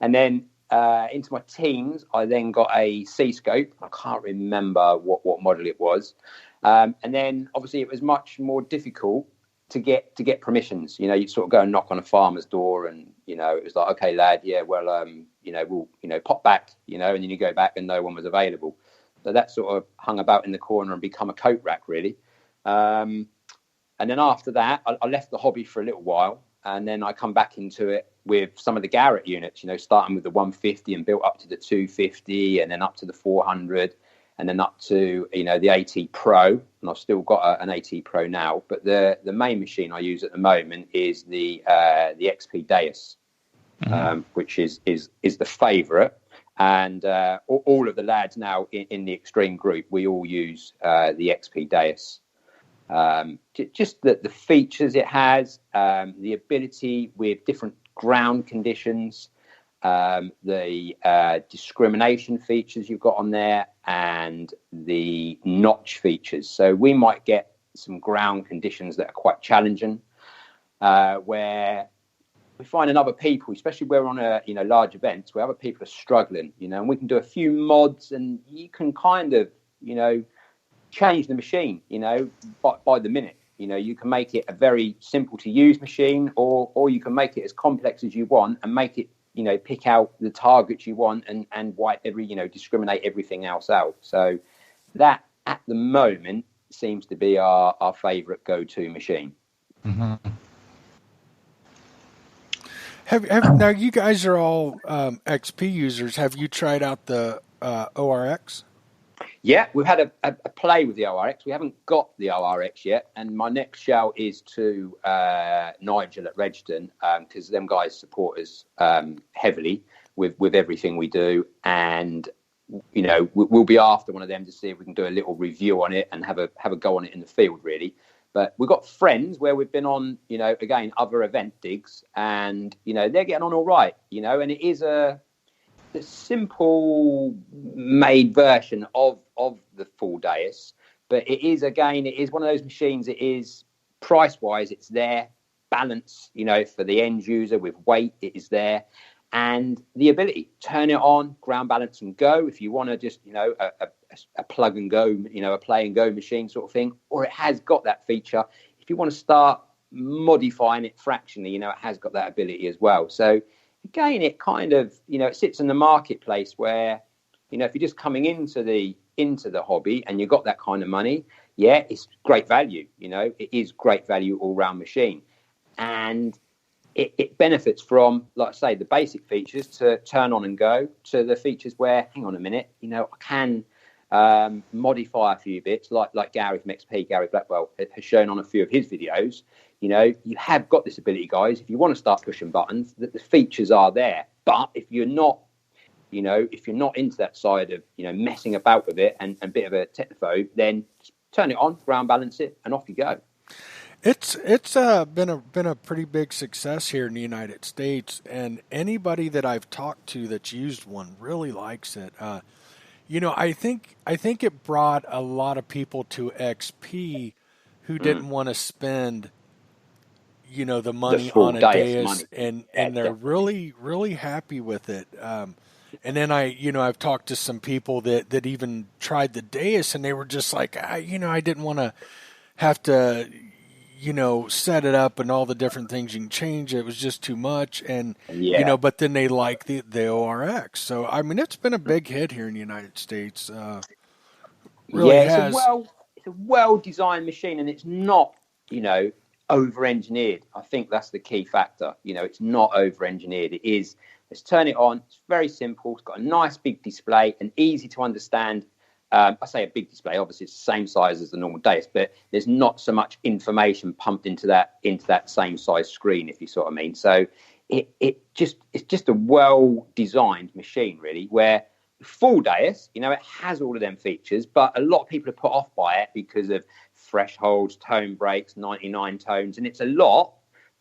And then into my teens, I then got a C-scope. I can't remember what model it was. And then, obviously, it was much more difficult to get permissions. You'd sort of go and knock on a farmer's door, and it was like, okay, lad, yeah, well, we'll pop back, and then you go back and no one was available. So that sort of hung about in the corner and become a coat rack, really. And then after that, I left the hobby for a little while, and then I come back into it with some of the Garrett units, starting with the 150 and built up to the 250, and then up to the 400. And then up to the AT Pro, and I've still got an AT Pro now. But the main machine I use at the moment is the XP Deus, which is the favourite. And all of the lads now in the Xtreme group, we all use the XP Deus. Just the features it has, the ability with different ground conditions, the discrimination features you've got on there, and the notch features. So we might get some ground conditions that are quite challenging, where we find in other people, especially where we're on a large events, where other people are struggling, and we can do a few mods, and you can kind of change the machine, by the minute. You can make it a very simple to use machine, or you can make it as complex as you want and make it pick out the targets you want and wipe discriminate everything else out. So that at the moment seems to be our favourite go-to machine. Mm-hmm. Have now you guys are all XP users. Have you tried out the ORX? Yeah, we've had a play with the ORX. We haven't got the ORX yet, and my next shout is to Nigel at Redstone, because them guys support us heavily with everything we do, and we'll be after one of them to see if we can do a little review on it and have a go on it in the field, really. But we've got friends where we've been on, again, other event digs, and they're getting on all right, and it is the simple made version of the full Deus, but it is one of those machines. It is price wise, it's there. Balance, for the end user with weight, it is there, and the ability turn it on, ground balance and go. If you want to just a plug and go, a play and go machine sort of thing, or it has got that feature. If you want to start modifying it fractionally, it has got that ability as well. So again, it kind of, it sits in the marketplace where, if you're just coming into the hobby and you've got that kind of money, yeah, it's great value. It is great value all round machine, and it benefits from, like I say, the basic features to turn on and go, to the features where, hang on a minute, I can modify a few bits, like Gary from XP, Gary Blackwell, has shown on a few of his videos. You have got this ability, guys. If you want to start pushing buttons, the features are there. But if you're not, if you're not into that side of, messing about with it and a bit of a technophobe, then just turn it on, ground balance it, and off you go. It's been a pretty big success here in the United States, and anybody that I've talked to that's used one really likes it. I think it brought a lot of people to XP who didn't want to spend the money on a Deus, and they're really, really happy with it. And then I've talked to some people that even tried the Deus, and they were just like, I didn't want to have to, set it up and all the different things you can change. It was just too much. And, Yeah. but then they like the ORX. So, I mean, it's been a big hit here in the United States. Really has. It's a well-designed machine, and it's not, over-engineered. I think that's the key factor. It's not over-engineered. It is. Let's turn it on. It's very simple. It's got a nice big display and easy to understand. I say a big display. Obviously, it's the same size as the normal Deus, but there's not so much information pumped into that same size screen, if you sort of mean. So it's just a well-designed machine, really, where full Deus, it has all of them features, but a lot of people are put off by it because of thresholds, tone breaks, 99 tones, and it's a lot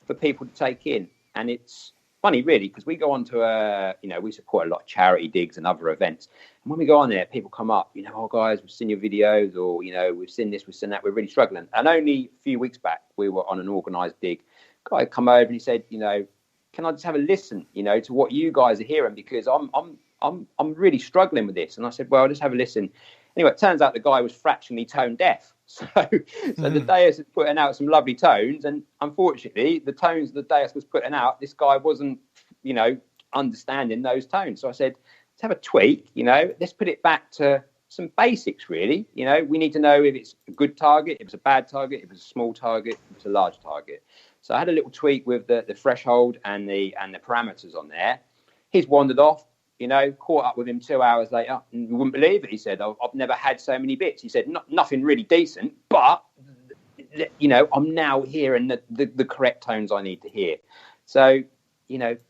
for people to take in. And it's funny, really, because we go on to we support a lot of charity digs and other events, and when we go on there, people come up, oh guys, we've seen your videos, or we've seen this, we've seen that, we're really struggling. And only a few weeks back, we were on an organised dig. Guy come over and he said, can I just have a listen, to what you guys are hearing, because I'm really struggling with this. And I said, well, just have a listen. Anyway, it turns out the guy was fractionally tone deaf. So the Deus is putting out some lovely tones. And unfortunately, the tones the Deus was putting out, this guy wasn't, understanding those tones. So I said, let's have a tweak, let's put it back to some basics, really. We need to know if it's a good target, if it's a bad target, if it's a small target, if it's a large target. So I had a little tweak with the threshold and the parameters on there. He's wandered off. Caught up with him 2 hours later, and you wouldn't believe it. He said, I've never had so many bits. He said, nothing really decent, but, I'm now hearing the correct tones I need to hear. So,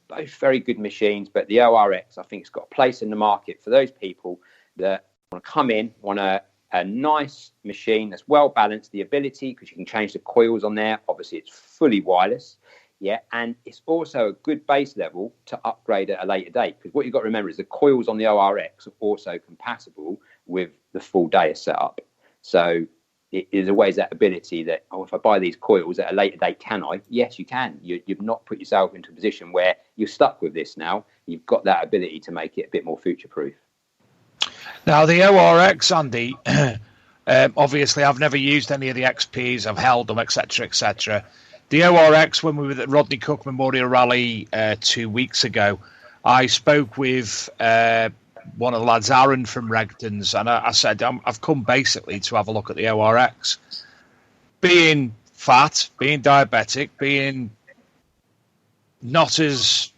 both very good machines, but the ORX, I think it's got a place in the market for those people that want to come in, want a nice machine that's well balanced, the ability, because you can change the coils on there. Obviously, it's fully wireless. Yeah, and it's also a good base level to upgrade at a later date, because what you've got to remember is the coils on the ORX are also compatible with the full Deus setup. So there's always that ability that, if I buy these coils at a later date, can I? Yes, you can. You've not put yourself into a position where you're stuck with this now. You've got that ability to make it a bit more future-proof. Now, the ORX, Andy, obviously I've never used any of the XPs. I've held them, etc., etc. The ORX, when we were at Rodney Cook Memorial Rally 2 weeks ago, I spoke with one of the lads, Aaron from Regton's, and I said, I've come basically to have a look at the ORX. Being fat, being diabetic, being not as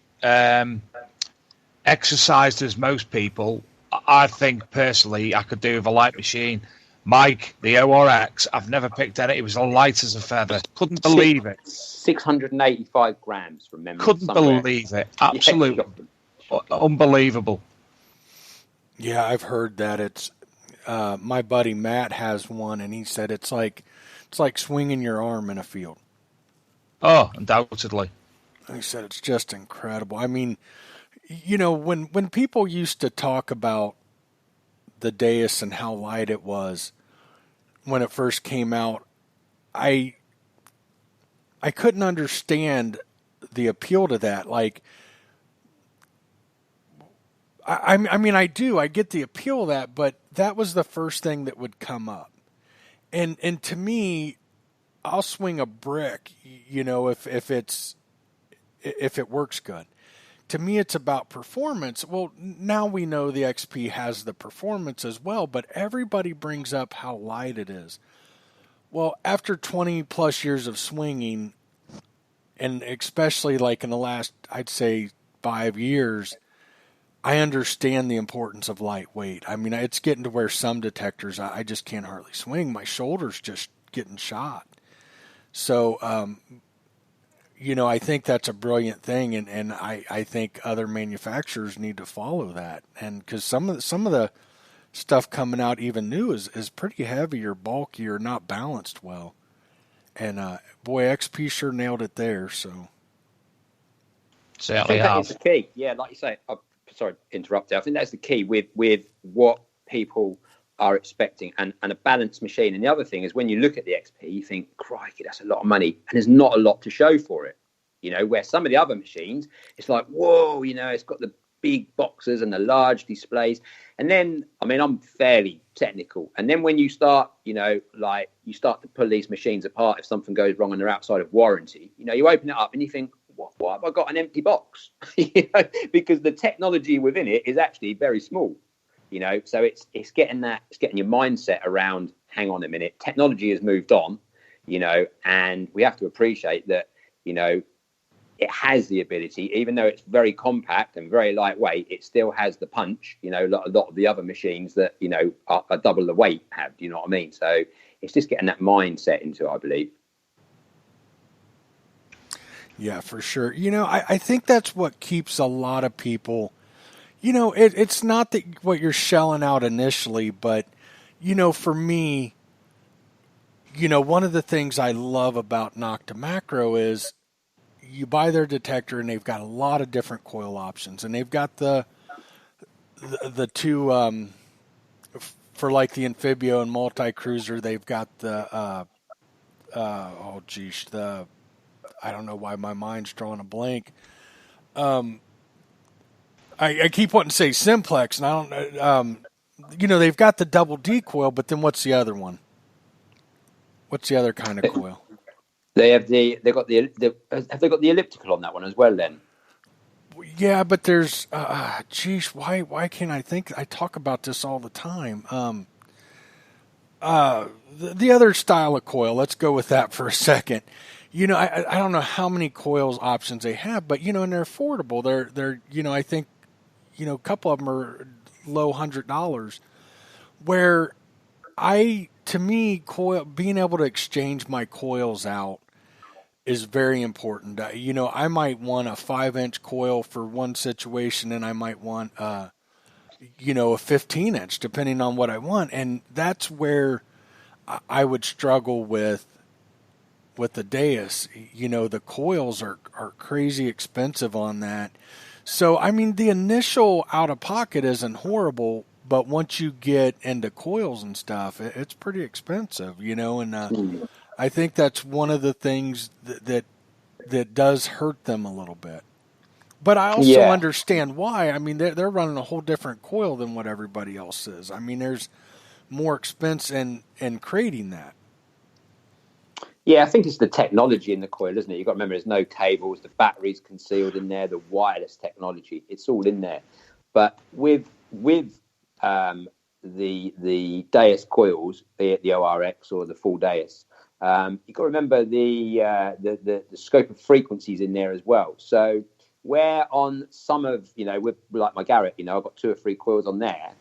exercised as most people, I think personally I could do with a light machine. Mike, the ORX, I've never picked at it. It was light as a feather. Couldn't believe it. 685 grams from memory. Couldn't believe it. Absolutely. Unbelievable. Yeah, I've heard that. It's my buddy Matt has one, and he said it's like swinging your arm in a field. Oh, undoubtedly. He said it's just incredible. I mean, when people used to talk about the Deus and how light it was when it first came out, I couldn't understand the appeal to that. Like, I mean, I get the appeal of that, but that was the first thing that would come up. And to me, I'll swing a brick, if it works good. To me, it's about performance. Well, now we know the XP has the performance as well, but everybody brings up how light it is. Well, after 20 plus years of swinging, and especially like in the last, I'd say 5 years, I understand the importance of lightweight. I mean, it's getting to where some detectors, I just can't hardly swing. My shoulder's just getting shot. So, I think that's a brilliant thing, and I think other manufacturers need to follow that. And because some of the stuff coming out even new is pretty heavy or bulky or not balanced well. And boy, XP sure nailed it there. So certainly that is the key. Yeah, like you say. Sorry to interrupt you. I think that's the key with what people are expecting, and a balanced machine. And the other thing is, when you look at the XP, you think, crikey, that's a lot of money, and there's not a lot to show for it. Where some of the other machines, it's like, whoa, it's got the big boxes and the large displays. And then, I mean, I'm fairly technical. And then when you start, you know, like you start to pull these machines apart, if something goes wrong and they're outside of warranty, you know, you open it up and you think, what have I got an empty box? You know, because the technology within it is actually very small, you know, so it's getting your mindset around, hang on a minute, technology has moved on, you know, and we have to appreciate that, you know, it has the ability, even though it's very compact and very lightweight, it still has the punch, you know, a lot of the other machines that, you know, are double the weight have, do you know what I mean? So it's just getting that mindset into it, I believe. Yeah, for sure. You know, I think that's what keeps a lot of people, you know, it's not that what you're shelling out initially, but, you know, for me, you know, one of the things I love about Nocta Macro is you buy their detector and they've got a lot of different coil options, and they've got the two for like the Amphibio and Multi-Cruiser. They've got the I don't know why my mind's drawing a blank. I keep wanting to say Simplex, and I don't. You know, they've got the double D coil, but then what's the other one? What's the other kind of coil? Have they got the elliptical on that one as well then? Yeah, but there's why can't I think? I talk about this all the time. The other style of coil, let's go with that for a second. You know, I don't know how many coils options they have, but you know, and they're affordable. They're you know, I think, you know, a couple of them are low $100. Where to me, being able to exchange my coils out is very important. You know, I might want a 5-inch coil for one situation, and I might want you know, a 15-inch, depending on what I want. And that's where I would struggle with the Deus. You know, the coils are crazy expensive on that. So, I mean, the initial out-of-pocket isn't horrible, but once you get into coils and stuff, it's pretty expensive, you know, and I think that's one of the things that does hurt them a little bit. But I also understand why. I mean, they're running a whole different coil than what everybody else is. I mean, there's more expense in creating that. Yeah, I think it's the technology in the coil, isn't it? You've got to remember there's no cables, the battery's concealed in there, the wireless technology, it's all in there. But with the Deus coils, be it the ORX or the full Deus, you've got to remember the scope of frequencies in there as well. So where on some of, you know, with like my Garrett, you know, I've got 2 or 3 coils on there.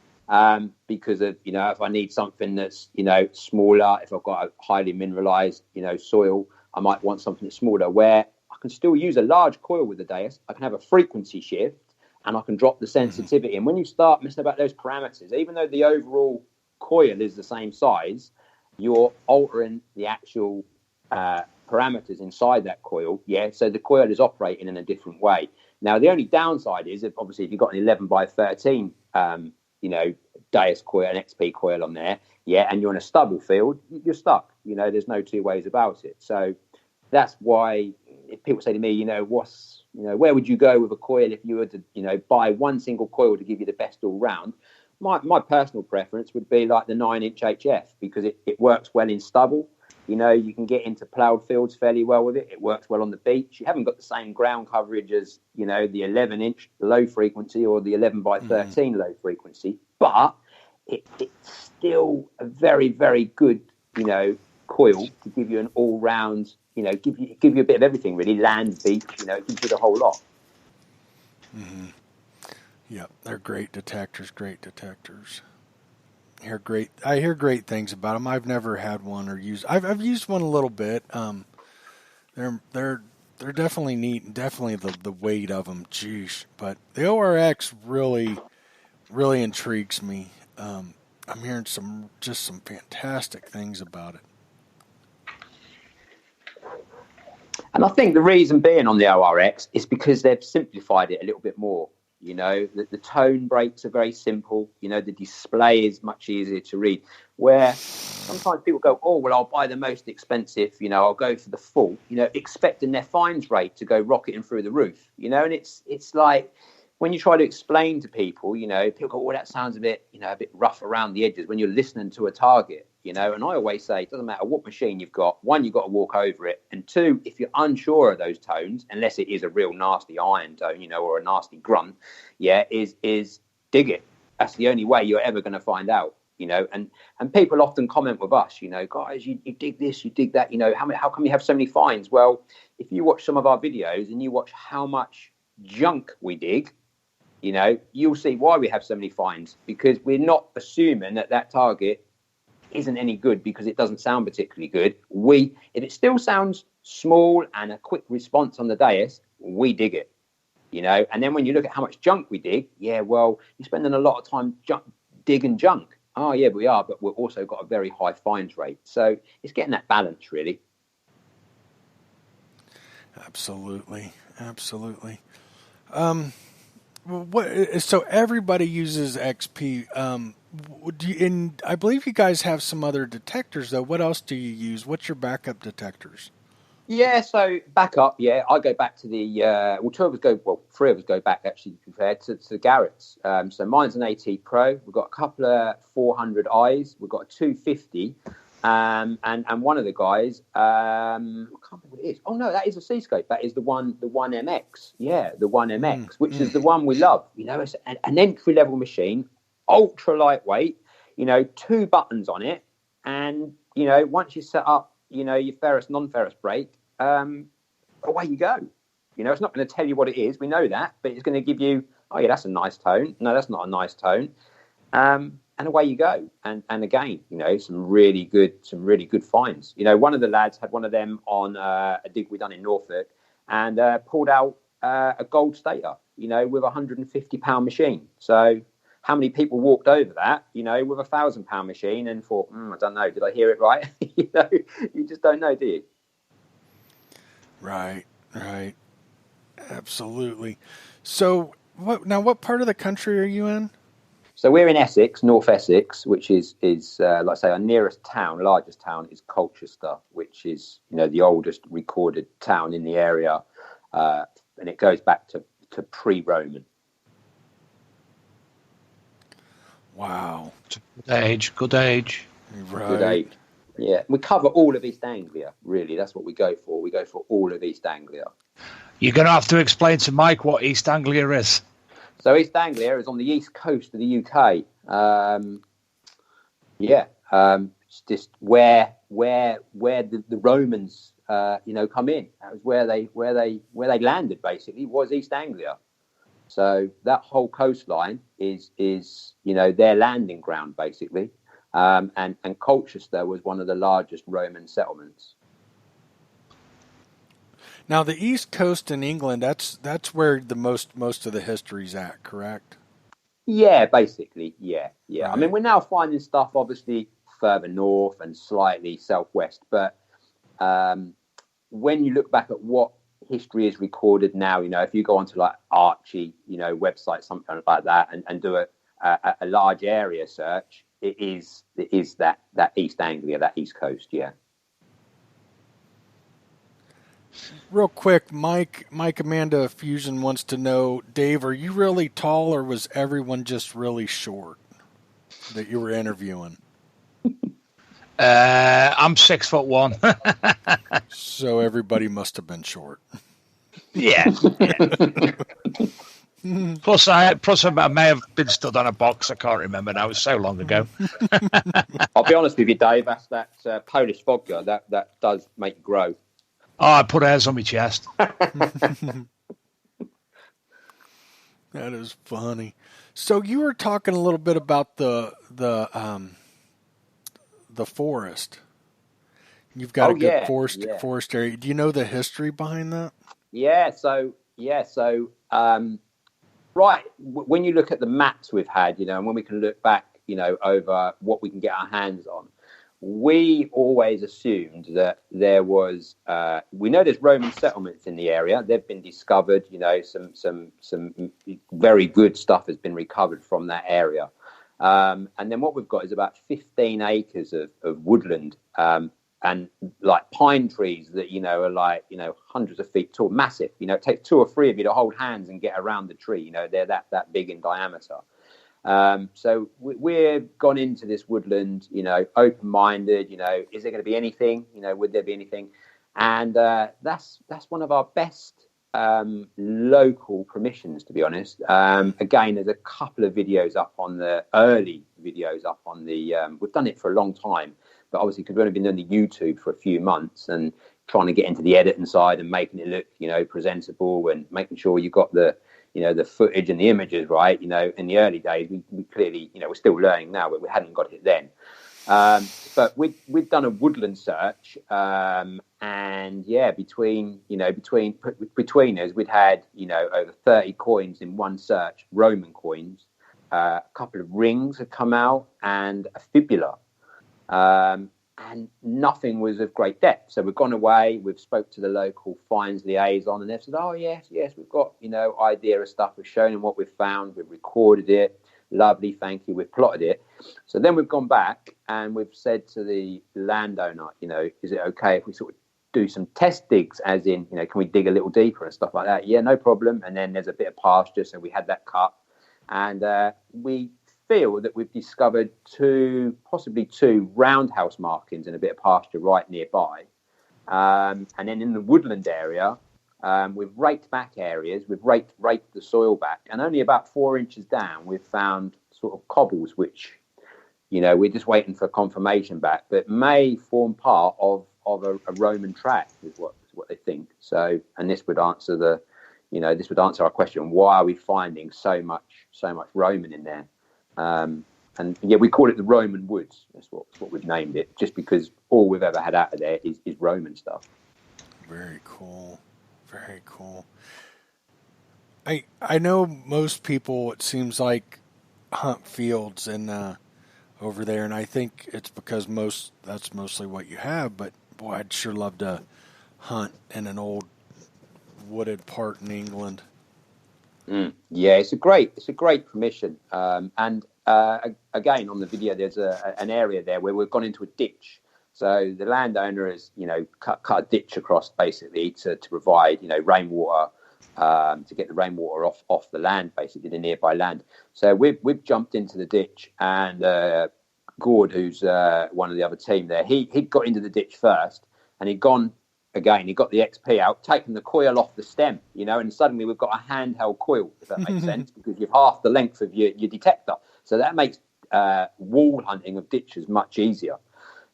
Because of, you know, if I need something that's, you know, smaller, if I've got a highly mineralized, you know, soil, I might want something that's smaller, where I can still use a large coil with the Deus. I can have a frequency shift and I can drop the sensitivity. And when you start messing about those parameters, even though the overall coil is the same size, you're altering the actual parameters inside that coil. Yeah, so the coil is operating in a different way. Now, the only downside is if obviously if you've got an 11 by 13 you know, Deus coil, an XP coil on there, yeah, and you're in a stubble field, you're stuck. You know, there's no two ways about it. So that's why if people say to me, you know, where would you go with a coil if you were to, you know, buy one single coil to give you the best all round? My personal preference would be like the 9-inch HF, because it works well in stubble. You know, you can get into ploughed fields fairly well with it. It works well on the beach. You haven't got the same ground coverage as, you know, the 11-inch low frequency or the 11 by 13 low frequency, but it's still a very, very good, you know, coil to give you an all-round, you know, give you a bit of everything really, land, beach, you know, it gives you the whole lot. Mm-hmm. Yeah, they're great detectors. I hear great things about them. I've never had one or used. I've used one a little bit. They're definitely neat, and definitely the weight of them. Geesh, but the ORX really intrigues me. I'm hearing some fantastic things about it. And I think the reason being on the ORX is because they've simplified it a little bit more. You know, the tone breaks are very simple. You know, the display is much easier to read. Where sometimes people go, oh, well, I'll buy the most expensive. You know, I'll go for the full. You know, expecting their fines rate to go rocketing through the roof. You know, and it's like, when you try to explain to people, people go, "Oh, that sounds a bit rough around the edges," when you're listening to a target, And I always say, it doesn't matter what machine you've got. One, you've got to walk over it, and two, if you're unsure of those tones, unless it is a real nasty iron tone, or a nasty grunt, is dig it. That's the only way you're ever going to find out. And people often comment with us, guys, you dig this, you dig that, how come you have so many finds? Well, if you watch some of our videos and you watch how much junk we dig, you'll see why we have so many finds, because we're not assuming that target isn't any good because it doesn't sound particularly good. If it still sounds small and a quick response on the dais, we dig it, and then when you look at how much junk we dig, well, you're spending a lot of time digging junk. Oh, yeah, we are, but we've also got a very high finds rate. So it's getting that balance, really. Absolutely. So everybody uses XP. And I believe you guys have some other detectors, though. What else do you use? What's your backup detectors? Yeah, so backup, I go back to three of us go back, actually, to be fair, to Garrett's. So mine's an AT Pro. We've got a couple of 400Is. We've got a 250. And one of the guys, I can't remember what it is. Oh, no, that is a C-scope. That is the one MX. Yeah, the one MX, which is the one we love. It's an entry-level machine, ultra lightweight, 2 buttons on it. And, once you set up, your ferrous, non-ferrous brake, away you go. It's not going to tell you what it is. We know that, but it's going to give you, oh yeah, that's a nice tone. No, that's not a nice tone. And away you go. And again, some really good finds. One of the lads had one of them on a dig we done in Norfolk, and pulled out a gold stator, with a £150 machine. So how many people walked over that, with a £1,000 machine and thought, I don't know, did I hear it right? You just don't know, do you? Right. Absolutely. So what part of the country are you in? So we're in Essex, North Essex, which is like I say, our nearest town, largest town is Colchester, which is, the oldest recorded town in the area. And it goes back to pre-Roman. Wow. Good age. Right. Good age. Yeah. We cover all of East Anglia, really. That's what we go for. We go for all of East Anglia. You're going to have to explain to Mike what East Anglia is. So East Anglia is on the east coast of the UK. It's just where the Romans, come in. That was where they landed. Basically, was East Anglia. So that whole coastline is their landing ground, basically. And Colchester was one of the largest Roman settlements. Now, the East Coast in England, that's where the most of the history's at, correct? Yeah, basically, yeah. Right. I mean, we're now finding stuff, obviously, further north and slightly southwest. But when you look back at what history is recorded now, if you go onto like Archie, website, something like that, and do a large area search, it is that East Anglia, that East Coast, yeah. Real quick, Mike Amanda Fusion wants to know, Dave, are you really tall, or was everyone just really short that you were interviewing? I'm 6'1". So everybody must have been short. Yeah. Plus I may have been stood on a box. I can't remember now. It was so long ago. I'll be honest with you, Dave. That's that Polish vodka that does make you grow. Oh, I put hairs on my chest. That is funny. So you were talking a little bit about the forest. You've got a good forest area. Do you know the history behind that? Yeah. So right. When you look at the maps we've had, and when we can look back, over what we can get our hands on, we always assumed that there was. We know there's Roman settlements in the area. They've been discovered. Some very good stuff has been recovered from that area. And then what we've got is about 15 acres of woodland and like pine trees that, you know, are like, you know, hundreds of feet tall, massive. You know, it takes 2 or 3 of you to hold hands and get around the tree. You know, they're that big in diameter. So we're gone into this woodland, you know, open-minded. You know, is there going to be anything? You know, would there be anything? And that's one of our best local permissions, to be honest. Again, there's a couple of videos up on the early videos up on the. We've done it for a long time, but obviously because we've only been doing the YouTube for a few months and trying to get into the editing side and making it look, you know, presentable and making sure you got the, you know, the footage and the images right. You know, in the early days, we clearly, you know, we're still learning now, but we hadn't got it then. But we'd done a woodland search, and yeah, between us, we'd had, you know, over 30 coins in one search, Roman coins. A couple of rings had come out and a fibula, and nothing was of great depth. So we've gone away, we've spoke to the local fines liaison, and they've said, oh yes, we've got, you know, idea of stuff. We've shown them what we've found, we've recorded it. Lovely, thank you. We've plotted it. So then we've gone back and we've said to the landowner, you know, is it okay if we sort of do some test digs, as in, you know, can we dig a little deeper and stuff like that? Yeah, no problem. And then there's a bit of pasture, so we had that cut. And we feel that we've discovered possibly two roundhouse markings in a bit of pasture right nearby. And then in the woodland area, we've raked back areas, we've raked the soil back, and only about 4 inches down, we've found sort of cobbles, which, you know, we're just waiting for confirmation back, but may form part of a Roman track, is what they think. So, and this would answer our question: why are we finding so much Roman in there? And yeah, we call it the Roman Woods. That's what we've named it, just because all we've ever had out of there is Roman stuff. Very cool. Very cool. I know most people, it seems like, hunt fields and over there, and I think it's because that's mostly what you have. But boy, I'd sure love to hunt in an old wooded part in England. Yeah, it's a great permission. And again, on the video, there's an area there where we've gone into a ditch. So the landowner has, you know, cut a ditch across basically to provide, you know, rainwater, to get the rainwater off the land, basically the nearby land. So we've jumped into the ditch, and Gord, who's one of the other team there, he'd got into the ditch first, and he'd gone again. He got the XP out, taken the coil off the stem, you know, and suddenly we've got a handheld coil, if that makes sense, because you've half the length of your detector. So that makes wall hunting of ditches much easier.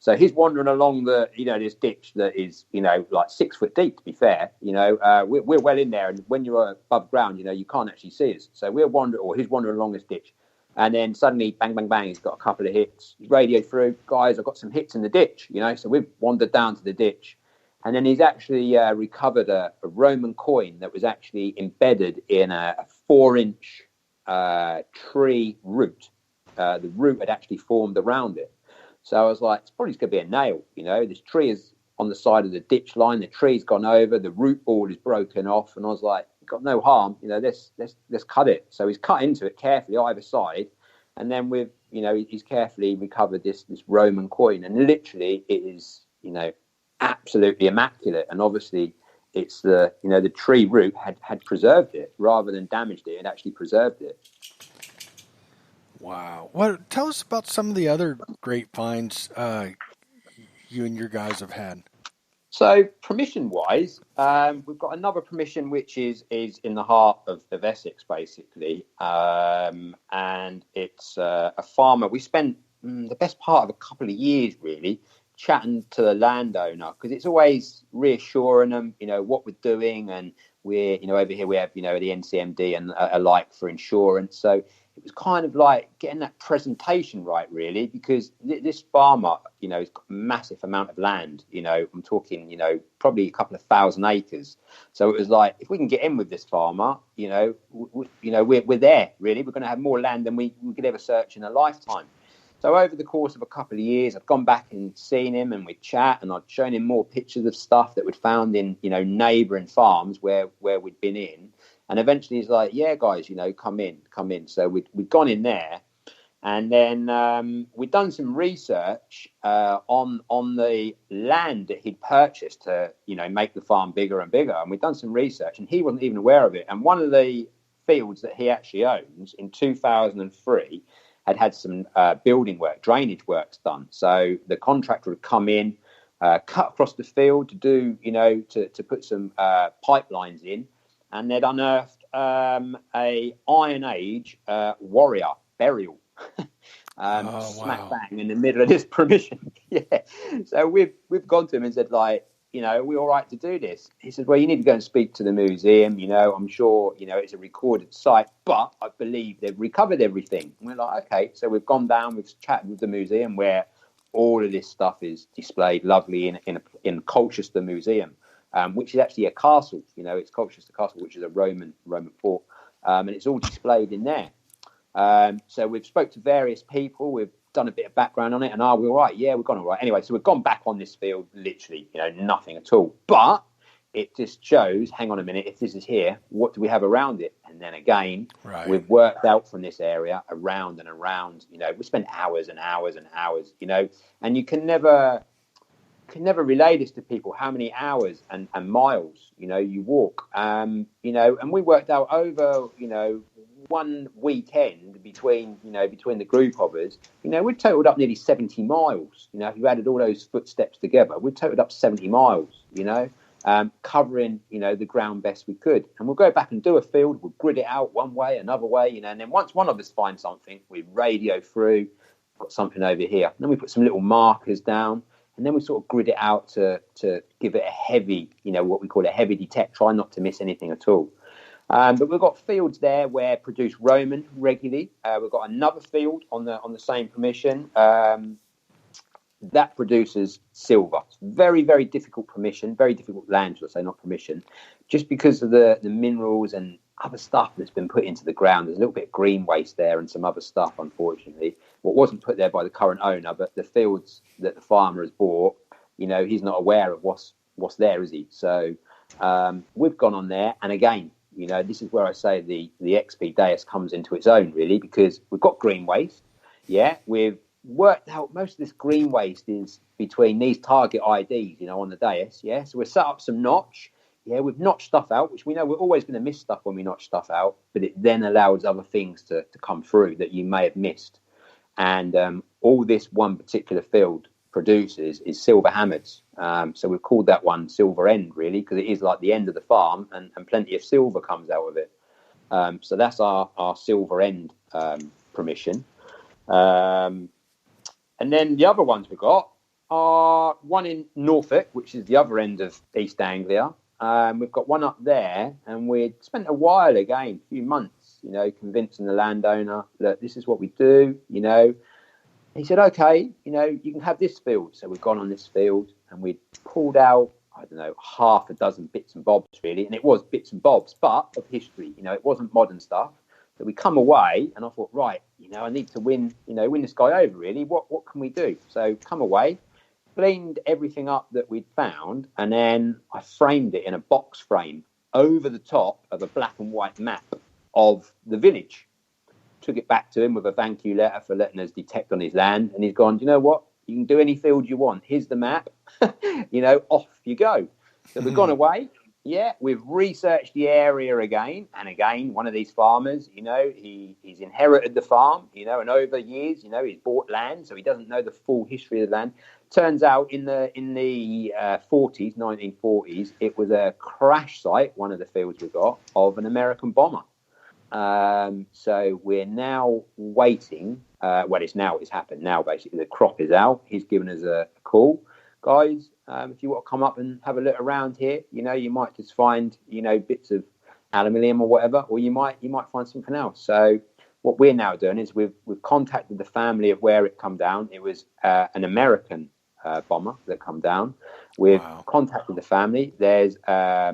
So he's wandering along this ditch that is, you know, like 6 foot deep, to be fair. You know, we're well in there, and when you're above ground, you know, you can't actually see us. So he's wandering along this ditch, and then suddenly, bang, bang, bang, he's got a couple of hits. He's radioed through, guys, I've got some hits in the ditch, you know. So we've wandered down to the ditch, and then he's actually recovered a Roman coin that was actually embedded in a 4-inch tree root. The root had actually formed around it. So I was like, it's probably going to be a nail, you know. This tree is on the side of the ditch line. The tree's gone over. The root board is broken off. And I was like, got no harm, you know. Let's cut it. So he's cut into it carefully either side, and then he's carefully recovered this Roman coin. And literally, it is, you know, absolutely immaculate. And obviously, it's the tree root had preserved it rather than damaged it. It actually preserved it. Wow. Well, tell us about some of the other great finds you and your guys have had. So permission-wise, we've got another permission which is in the heart of Essex, basically. And it's a farmer. We spent the best part of a couple of years, really, chatting to the landowner, because it's always reassuring them, you know, what we're doing. And we're, you know, over here we have, you know, the NCMD and alike for insurance. So it was kind of like getting that presentation right, really, because this farmer, you know, has got a massive amount of land. You know, I'm talking, you know, probably a couple of 1,000 acres. So it was like, if we can get in with this farmer, you know, we're there, really. We're going to have more land than we could ever search in a lifetime. So over the course of a couple of years, I've gone back and seen him, and we'd chat, and I'd shown him more pictures of stuff that we'd found in, you know, neighbouring farms where we'd been in. And eventually he's like, yeah, guys, you know, come in. So we'd gone in there, And then we'd done some research on the land that he'd purchased to, make the farm bigger and bigger. And we'd done some research, and he wasn't even aware of it. And one of the fields that he actually owns in 2003 had some building work, drainage works done. So the contractor would come in, cut across the field to do, to put some pipelines in, and they'd unearthed a Iron Age warrior burial. Smack bang in the middle of this permission. Yeah. So we've gone to him and said, like, are we all right to do this? He said, well, you need to go and speak to the museum. I'm sure, it's a recorded site, but I believe they've recovered everything. And we're like, okay. So we've gone down, we've chatted with the museum where all of this stuff is displayed lovely in Colchester Museum, which is actually a castle. It's Colchester Castle, which is a Roman fort, and it's all displayed in there. So we've spoke to various people. We've done a bit of background on it, and are we all right? Yeah, we've gone all right. Anyway, so we've gone back on this field, literally, nothing at all. But it just shows, hang on a minute, if this is here, what do we have around it? And then again, We've worked out from this area around and around, we spent hours and hours and hours, and you can never relay this to people, how many hours and miles, you walk, and we worked out over, one weekend between the group of us, we totaled up nearly 70 miles. If you added all those footsteps together, we totaled up 70 miles, covering, the ground best we could. And we'll go back and do a field, we'll grid it out one way, another way, and then once one of us finds something, we radio through, got something over here. And then we put some little markers down, and then we sort of grid it out to give it a heavy, what we call a heavy detect, try not to miss anything at all. But we've got fields there where produce Roman regularly. We've got another field on the same permission that produces silver. It's very, very difficult permission, very difficult land, should I say, not permission, just because of the minerals and other stuff that's been put into the ground. There's a little bit of green waste there and some other stuff, unfortunately. What wasn't put there by the current owner, but the fields that the farmer has bought, he's not aware of what's there, is he? So we've gone on there, and again, this is where I say the XP Deus comes into its own, really, because we've got green waste. Yeah, we've worked out most of this green waste is between these target IDs, on the Deus. Yeah, so we've set up some notch. Yeah, we've notched stuff out, which we know we're always going to miss stuff when we notch stuff out, but it then allows other things to come through that you may have missed. And all this one particular field produces is silver hammers. So we've called that one Silver End, really, because it is like the end of the farm, and plenty of silver comes out of it. So that's our Silver End permission. And then the other ones we've got are one in Norfolk, which is the other end of East Anglia. We've got one up there, and we spent a while, again, a few months, convincing the landowner that this is what we do, He said, okay, you can have this field. So we've gone on this field, and we pulled out, I don't know, half a dozen bits and bobs, really. And it was bits and bobs, but of history, it wasn't modern stuff. So we come away, and I thought, right, I need to win this guy over, really. What can we do? So come away, cleaned everything up that we'd found, and then I framed it in a box frame over the top of a black and white map of the village. Took it back to him with a thank you letter for letting us detect on his land, and he's gone, do you know what? You can do any field you want. Here's the map. Off you go. So we've gone away. Yeah, we've researched the area again. And again, one of these farmers, he's inherited the farm, and over years, he's bought land, so he doesn't know the full history of the land. Turns out in the 1940s, it was a crash site, one of the fields we got, of an American bomber. So we're now waiting. It's happened now. Basically, the crop is out. He's given us a call, guys. If you want to come up and have a look around here, you might just find bits of aluminium or whatever, or you might find something else. So what we're now doing is we've contacted the family of where it come down. It was an American bomber that come down. We've contacted the family. There's a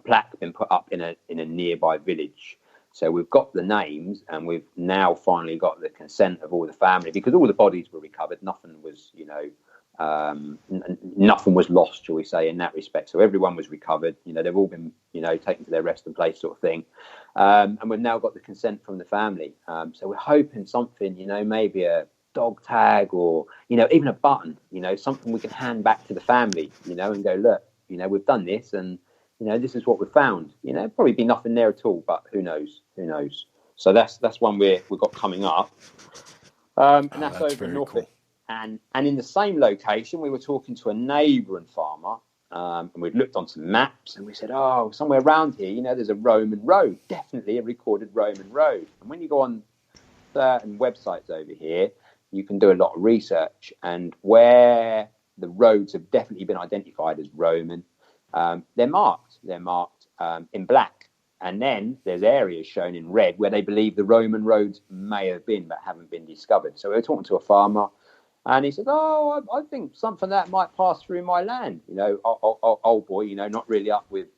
plaque been put up in a nearby village. So we've got the names, and we've now finally got the consent of all the family, because all the bodies were recovered. Nothing was, Nothing was lost, shall we say, in that respect. So everyone was recovered. They've all been, taken to their resting place, sort of thing. And we've now got the consent from the family. So we're hoping something, maybe a dog tag or, even a button, something we can hand back to the family, and go, look, we've done this, and this is what we've found. Probably be nothing there at all, but who knows? So that's one we've got coming up. And that's over in Norfolk. Cool. And in the same location, we were talking to a neighbouring farmer, and we'd looked on some maps, and we said, oh, somewhere around here, there's a Roman road, definitely a recorded Roman road. And when you go on certain websites over here, you can do a lot of research, and where the roads have definitely been identified as Roman, they're marked in black. And then there's areas shown in red where they believe the Roman roads may have been but haven't been discovered. So we were talking to a farmer, and he said, oh, I think something that might pass through my land. Old boy, not really up with,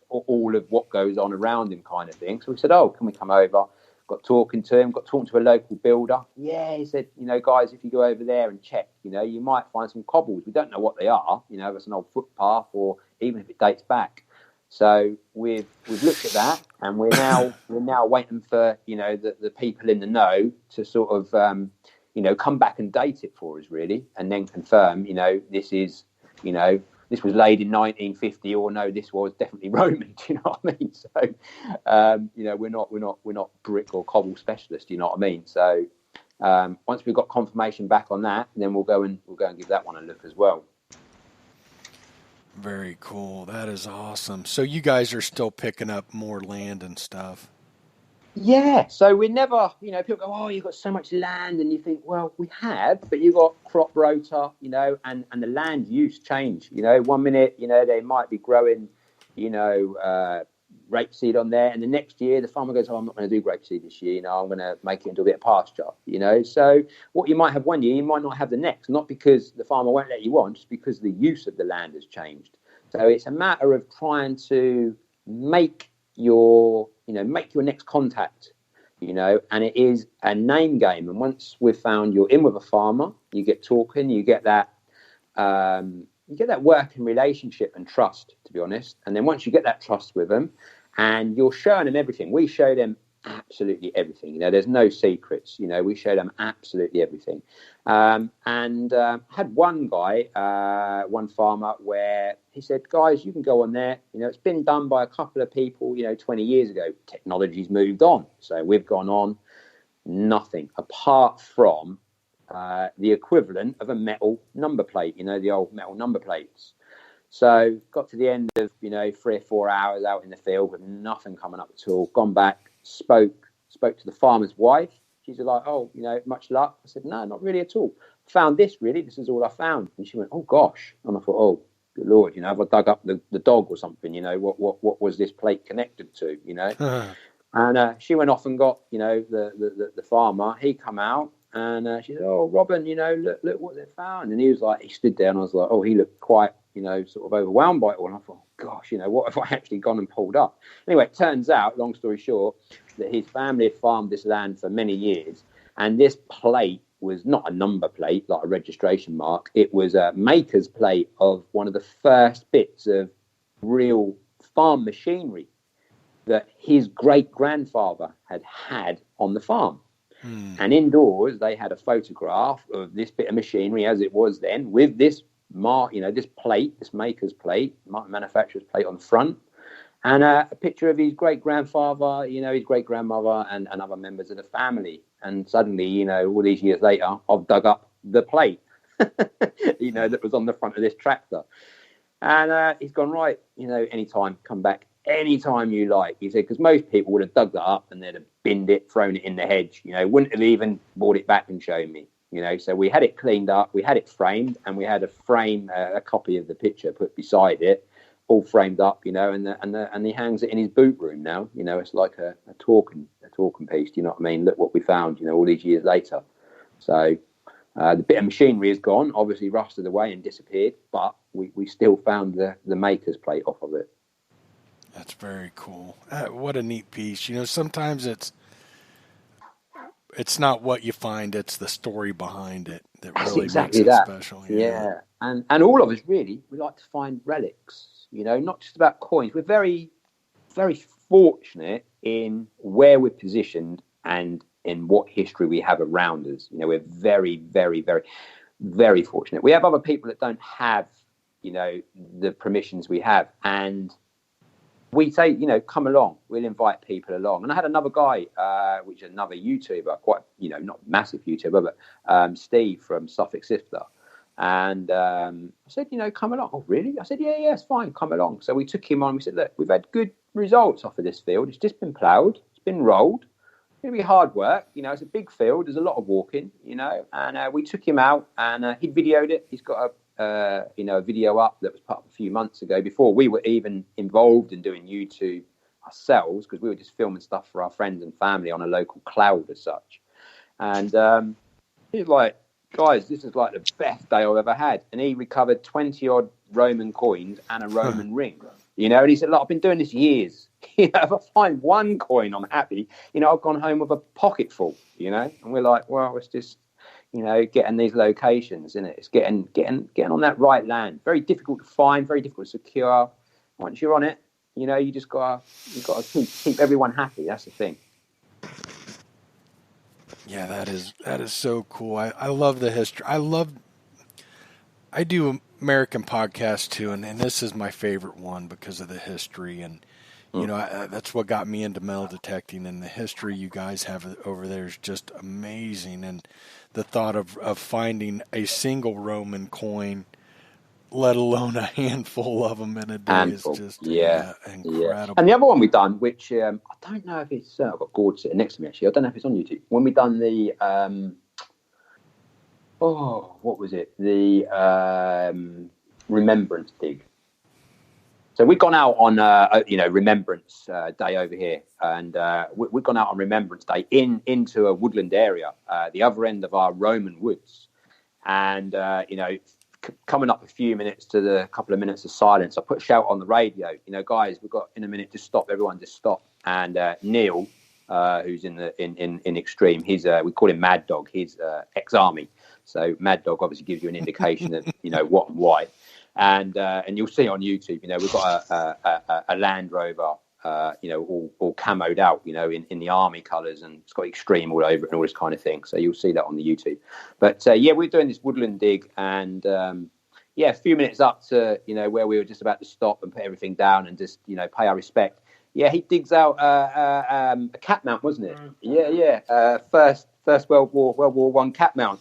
all of what goes on around him kind of thing. So we said, oh, can we come over? Got talking to a local builder. Yeah, he said, guys, if you go over there and check, you might find some cobbles. We don't know what they are, if it's an old footpath or even if it dates back. So we've looked at that, and we're now waiting for the people in the know to sort of come back and date it for us, really, and then confirm this is this was laid in 1950, or no, this was definitely Roman. Do you know what I mean? So we're not brick or cobble specialists. Do you know what I mean? So once we've got confirmation back on that, then we'll go and give that one a look as well. Very cool. That is awesome. So you guys are still picking up more land and stuff. Yeah. So we never, people go, oh, you've got so much land, and you think, well, we have, but you've got crop rota, and the land use change. 1 minute, they might be growing, rapeseed on there, and the next year the farmer goes, oh, I'm not going to do rapeseed this year, I'm going to make it into a bit of pasture, so what you might have one year you might not have the next, not because the farmer won't let you on, just because the use of the land has changed. So it's a matter of trying to make your next contact, and it is a name game. And once we've found you're in with a farmer, you get talking, you get that working relationship and trust, to be honest. And then once you get that trust with them, and you're showing them everything, we show them absolutely everything. There's no secrets. We show them absolutely everything. And had one guy, one farmer, where he said, guys, you can go on there. It's been done by a couple of people, 20 years ago. Technology's moved on. So we've gone on, nothing apart from the equivalent of a metal number plate, the old metal number plates. So got to the end of, 3 or 4 hours out in the field with nothing coming up at all. Gone back, spoke to the farmer's wife. She's like, oh, much luck. I said, no, not really at all. Found this, really. This is all I found. And she went, oh, gosh. And I thought, oh, good Lord, have I dug up the dog or something? What was this plate connected to, And she went off and got, the farmer. He come out. And she said, oh, Robin, look what they found. And he stood there, and I was like, oh, he looked quite, sort of overwhelmed by it all. And I thought, gosh, what have I actually gone and pulled up? Anyway, it turns out, long story short, that his family had farmed this land for many years. And this plate was not a number plate, like a registration mark. It was a maker's plate of one of the first bits of real farm machinery that his great-grandfather had on the farm. And indoors, they had a photograph of this bit of machinery as it was then, with this mark, this plate, this maker's plate, manufacturer's plate on the front, and a picture of his great-grandfather, his great-grandmother, and other members of the family. And suddenly, all these years later, I've dug up the plate, that was on the front of this tractor. And he's gone, right, anytime, come back. Anytime you like, he said, because most people would have dug that up and they'd have binned it, thrown it in the hedge, wouldn't have even brought it back and shown me, So we had it cleaned up, we had it framed, and we had a copy of the picture put beside it, all framed up, and he hangs it in his boot room now. It's like a talking piece. Do you know what I mean? Look what we found, all these years later. So the bit of machinery is gone, obviously rusted away and disappeared, but we still found the maker's plate off of it. That's very cool. What a neat piece. Sometimes it's not what you find, it's the story behind it that That's really exactly makes it that. special. Yeah. And all of us really, we like to find relics, not just about coins. We're very, very fortunate in where we're positioned and in what history we have around us. We're very, very, very, very fortunate. We have other people that don't have, the permissions we have. And we say, come along. We'll invite people along. And I had another guy, which is another YouTuber, quite, not massive YouTuber, but Steve from Suffolk Sifter. And I said, come along. Oh, really? I said, yeah, it's fine. Come along. So we took him on. We said, look, we've had good results off of this field. It's just been ploughed. It's been rolled. It's going to be hard work. It's a big field. There's a lot of walking, and we took him out and he videoed it. He's got a video up that was put up a few months ago before we were even involved in doing YouTube ourselves, because we were just filming stuff for our friends and family on a local cloud as such. And he's like, guys, this is like the best day I've ever had. And he recovered 20 odd Roman coins and a Roman ring, and he said, look, I've been doing this years. If I find one coin, I'm happy. I've gone home with a pocket full, and we're like, well, it's just, getting these locations, isn't it? It's getting on that right land. Very difficult to find, very difficult to secure. Once you're on it, you just gotta keep everyone happy. That's the thing. Yeah, that is so cool. I love the history. I do American podcasts too, and this is my favorite one because of the history. And that's what got me into metal detecting, and the history you guys have over there is just amazing. And the thought of finding a single Roman coin, let alone a handful of them in a day, is just incredible. Yeah. And the other one we done, which I don't know if it's, I've got Gord sitting next to me actually. I don't know if it's on YouTube. When we done the, what was it? The Remembrance Dig. So we've gone out on, Remembrance Day over here, and we've gone out on Remembrance Day into a woodland area, the other end of our Roman woods, and coming up a few minutes to the couple of minutes of silence, I put a shout on the radio. Guys, we've got in a minute. Just stop, everyone, just stop. And Neil, who's in Xtreme, he's we call him Mad Dog. He's ex-army, so Mad Dog obviously gives you an indication of what and why. And you'll see on YouTube, we've got a Land Rover, all camoed out, in the army colours, and it's got Xtreme all over it and all this kind of thing. So you'll see that on the YouTube. But we're doing this woodland dig, and a few minutes up to where we were just about to stop and put everything down and just pay our respect. Yeah, he digs out a cat mount, wasn't it? Yeah. First World War I cat mount.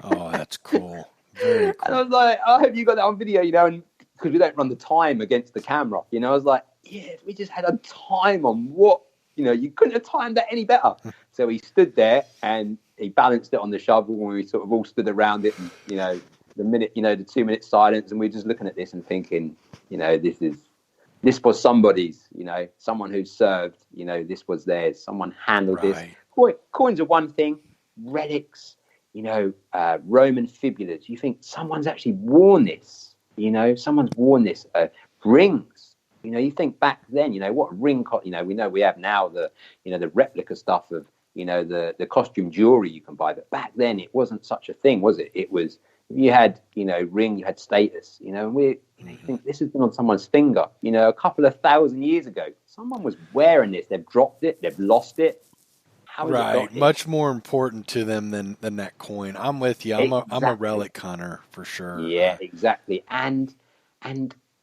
Oh, that's cool. Very cool. And I was like, I hope you got that on video, and because we don't run the time against the camera, I was like, yeah, we just had a time on what, you couldn't have timed that any better. So he stood there and he balanced it on the shovel when we sort of all stood around it, and, the minute, the 2 minute silence, and we were just looking at this and thinking, this was somebody's, someone who served, this was theirs. Someone handled this. Coins are one thing, relics, Roman fibulas. You think someone's actually worn this, someone's worn this. Rings, you think back then, what ring, we know we have now the replica stuff of, the costume jewelry you can buy. But back then it wasn't such a thing, was it? It was, if you had, ring, you had status, and you think this has been on someone's finger, a couple of 1,000 years ago. Someone was wearing this, they've dropped it, they've lost it. Right, much more important to them than that coin. I'm with you. I'm a relic hunter for sure. Yeah, exactly. And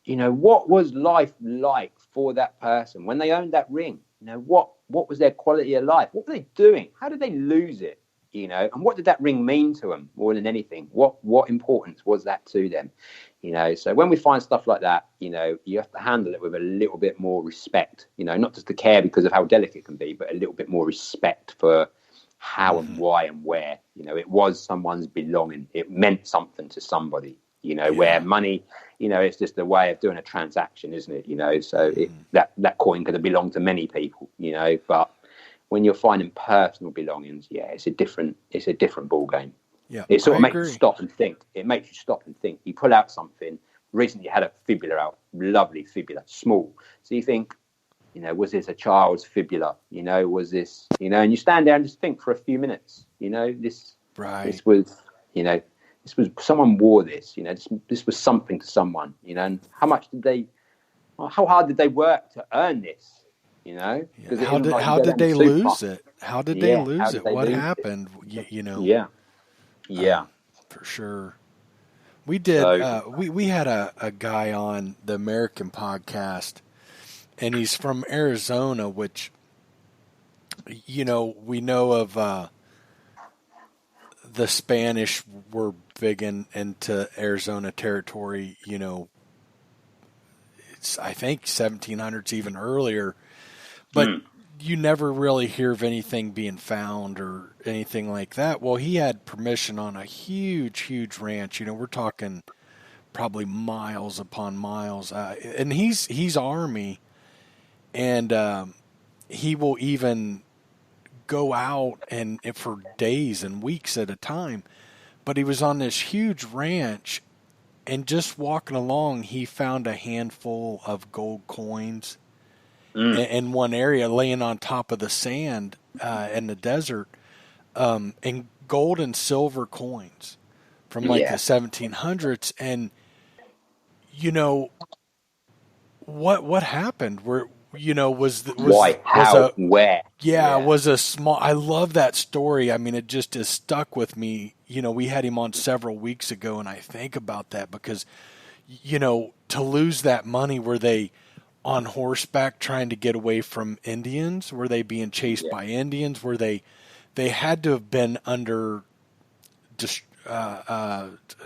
what was life like for that person when they owned that ring? What was their quality of life? What were they doing? How did they lose it? And what did that ring mean to them more than anything? What importance was that to them? So when we find stuff like that, you have to handle it with a little bit more respect, not just to care because of how delicate it can be, but a little bit more respect for how and why and where, it was someone's belonging. It meant something to somebody, where money, it's just a way of doing a transaction, isn't it? So that coin could have belonged to many people, but when you're finding personal belongings, it's a different ball game. Yeah, it sort of makes you stop and think. It makes you stop and think. You pull out something. Recently, you had a fibula out, lovely fibula, small. So you think, You know, was this a child's fibula? You know, was this, you know, and you stand there and just think for a few minutes, you know, this was, you know, this was, someone wore this, you know, this was something to someone, you know, and how hard did they work to earn this, you know? Yeah. How did they lose it? How did they lose it? What happened? You know? Yeah. For sure. We did, we had a guy on the American podcast, and he's from Arizona, which, you know, we know of, the Spanish were big into Arizona territory, you know, it's, I think 1700s, even earlier, but you never really hear of anything being found or anything like that. Well, he had permission on a huge ranch. You know, we're talking probably miles upon miles, and he's Army, and he will even go out and for days and weeks at a time. But he was on this huge ranch, and just walking along, he found a handful of gold coins in one area laying on top of the sand in the desert, and gold and silver coins from like the 1700s. And, you know, what happened? Where, you know, was a small, I love that story. I mean, it just is stuck with me. You know, we had him on several weeks ago, and I think about that because, you know, to lose that money, were they on horseback trying to get away from Indians? Were they being chased by Indians? Were they had to have been under,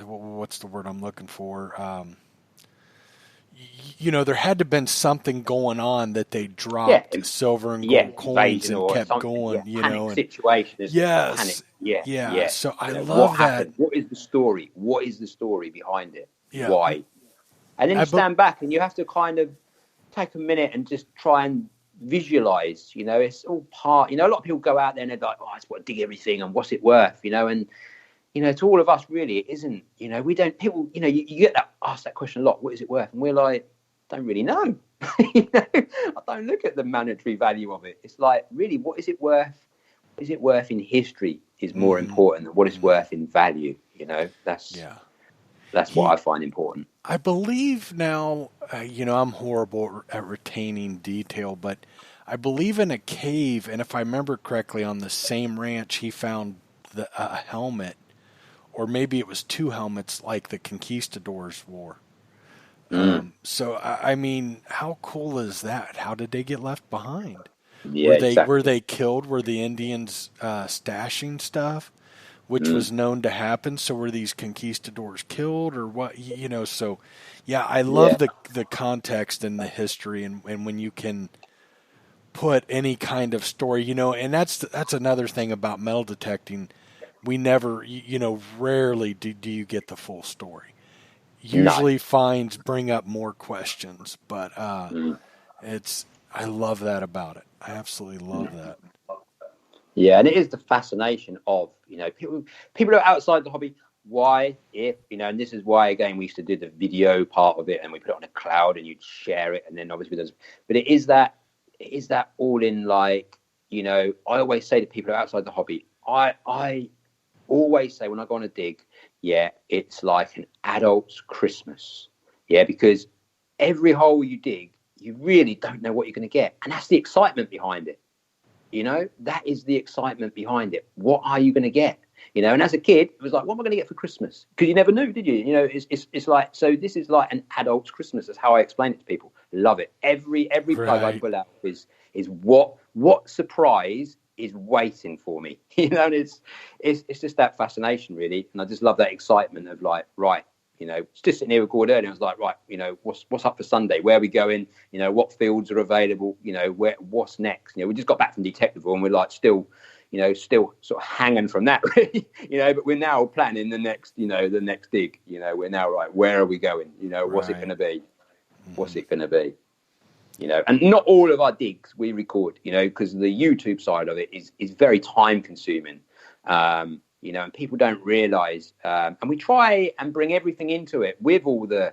what's the word I'm looking for? You know, there had to have been something going on that they dropped silver and gold coins and kept going, you know. Situation. Yes. Yeah. So I love that. What is the story? What is the story behind it? Yeah. Why? And then you stand back and you have to kind of take a minute and just try and visualize, you know, it's all part, you know, a lot of people go out there and they're like, oh, I just want to dig everything and what's it worth, you know, and, you know, to all of us, really, it isn't, you know, we don't, people, you know, you get asked that question a lot, what is it worth? And we're like, don't really know. You know, I don't look at the monetary value of it. It's like, really, what is it worth? What is it worth in history is more important than what it's worth in value, you know, that's what I find important. I believe now, you know, I'm horrible at retaining detail, but I believe in a cave, and if I remember correctly, on the same ranch, he found a helmet, or maybe it was two helmets like the conquistadors wore. So, I mean, how cool is that? How did they get left behind? Yeah, were they killed? Were the Indians stashing stuff, which was known to happen? So were these conquistadors killed or what? You know, so, yeah, I love the context and the history, and when you can put any kind of story, you know, and that's another thing about metal detecting. We never, you know, rarely do you get the full story. Usually finds bring up more questions, but I love that about it. I absolutely love that. Yeah, and it is the fascination of, you know, people are outside the hobby. Why, if, you know, and this is why, again, we used to do the video part of it and we put it on a cloud and you'd share it, and then obviously but it is that all in, like, you know, I always say to people who are outside the hobby, I always say when I go on a dig, it's like an adult's Christmas. Yeah, because every hole you dig, you really don't know what you're going to get. And that's the excitement behind it. You know, that is the excitement behind it. What are you going to get? You know, and as a kid, it was like, what am I going to get for Christmas? Because you never knew, did you? You know, it's like, so this is like an adult's Christmas. That's how I explain it to people. Love it. Every plug I pull out is what surprise is waiting for me. You know, and it's just that fascination, really. And I just love that excitement of, like, right, you know, just sitting here recording earlier, I was like, right, you know, what's up for Sunday? Where are we going? You know, what fields are available? You know, what's next? You know, we just got back from Detectival and we're like still sort of hanging from that, really. You know, but we're now planning the next dig. You know, we're now, right, where are we going? You know, what's it going to be? What's it going to be? You know, and not all of our digs we record, you know, because the YouTube side of it is very time consuming. You know, and people don't realize, and we try and bring everything into it with all the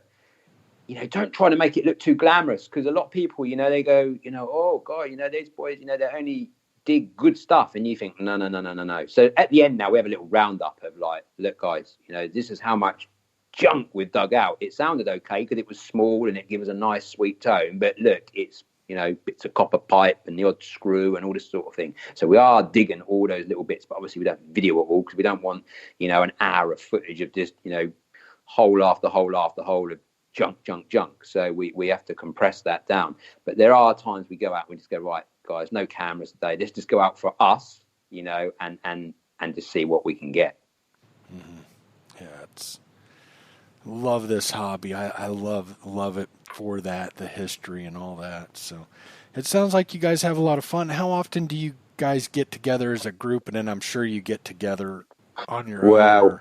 don't try to make it look too glamorous, because a lot of people, they go, oh God, these boys, they only dig good stuff, and you think, no. So at the end now, we have a little roundup of like, look, guys, this is how much junk we've dug out. It sounded okay because it was small and it gives us a nice sweet tone, but look, it's bits of copper pipe and the odd screw and all this sort of thing. So we are digging all those little bits, but obviously we don't video it all, because we don't want an hour of footage of just hole after hole after hole of junk. So we have to compress that down. But there are times we go out and we just go, right, guys, no cameras today, let's just go out for us, and just see what we can get. Yeah, love this hobby. I love it for that, the history and all that. So it sounds like you guys have a lot of fun. How often do you guys get together as a group? And then I'm sure you get together on your own. Well,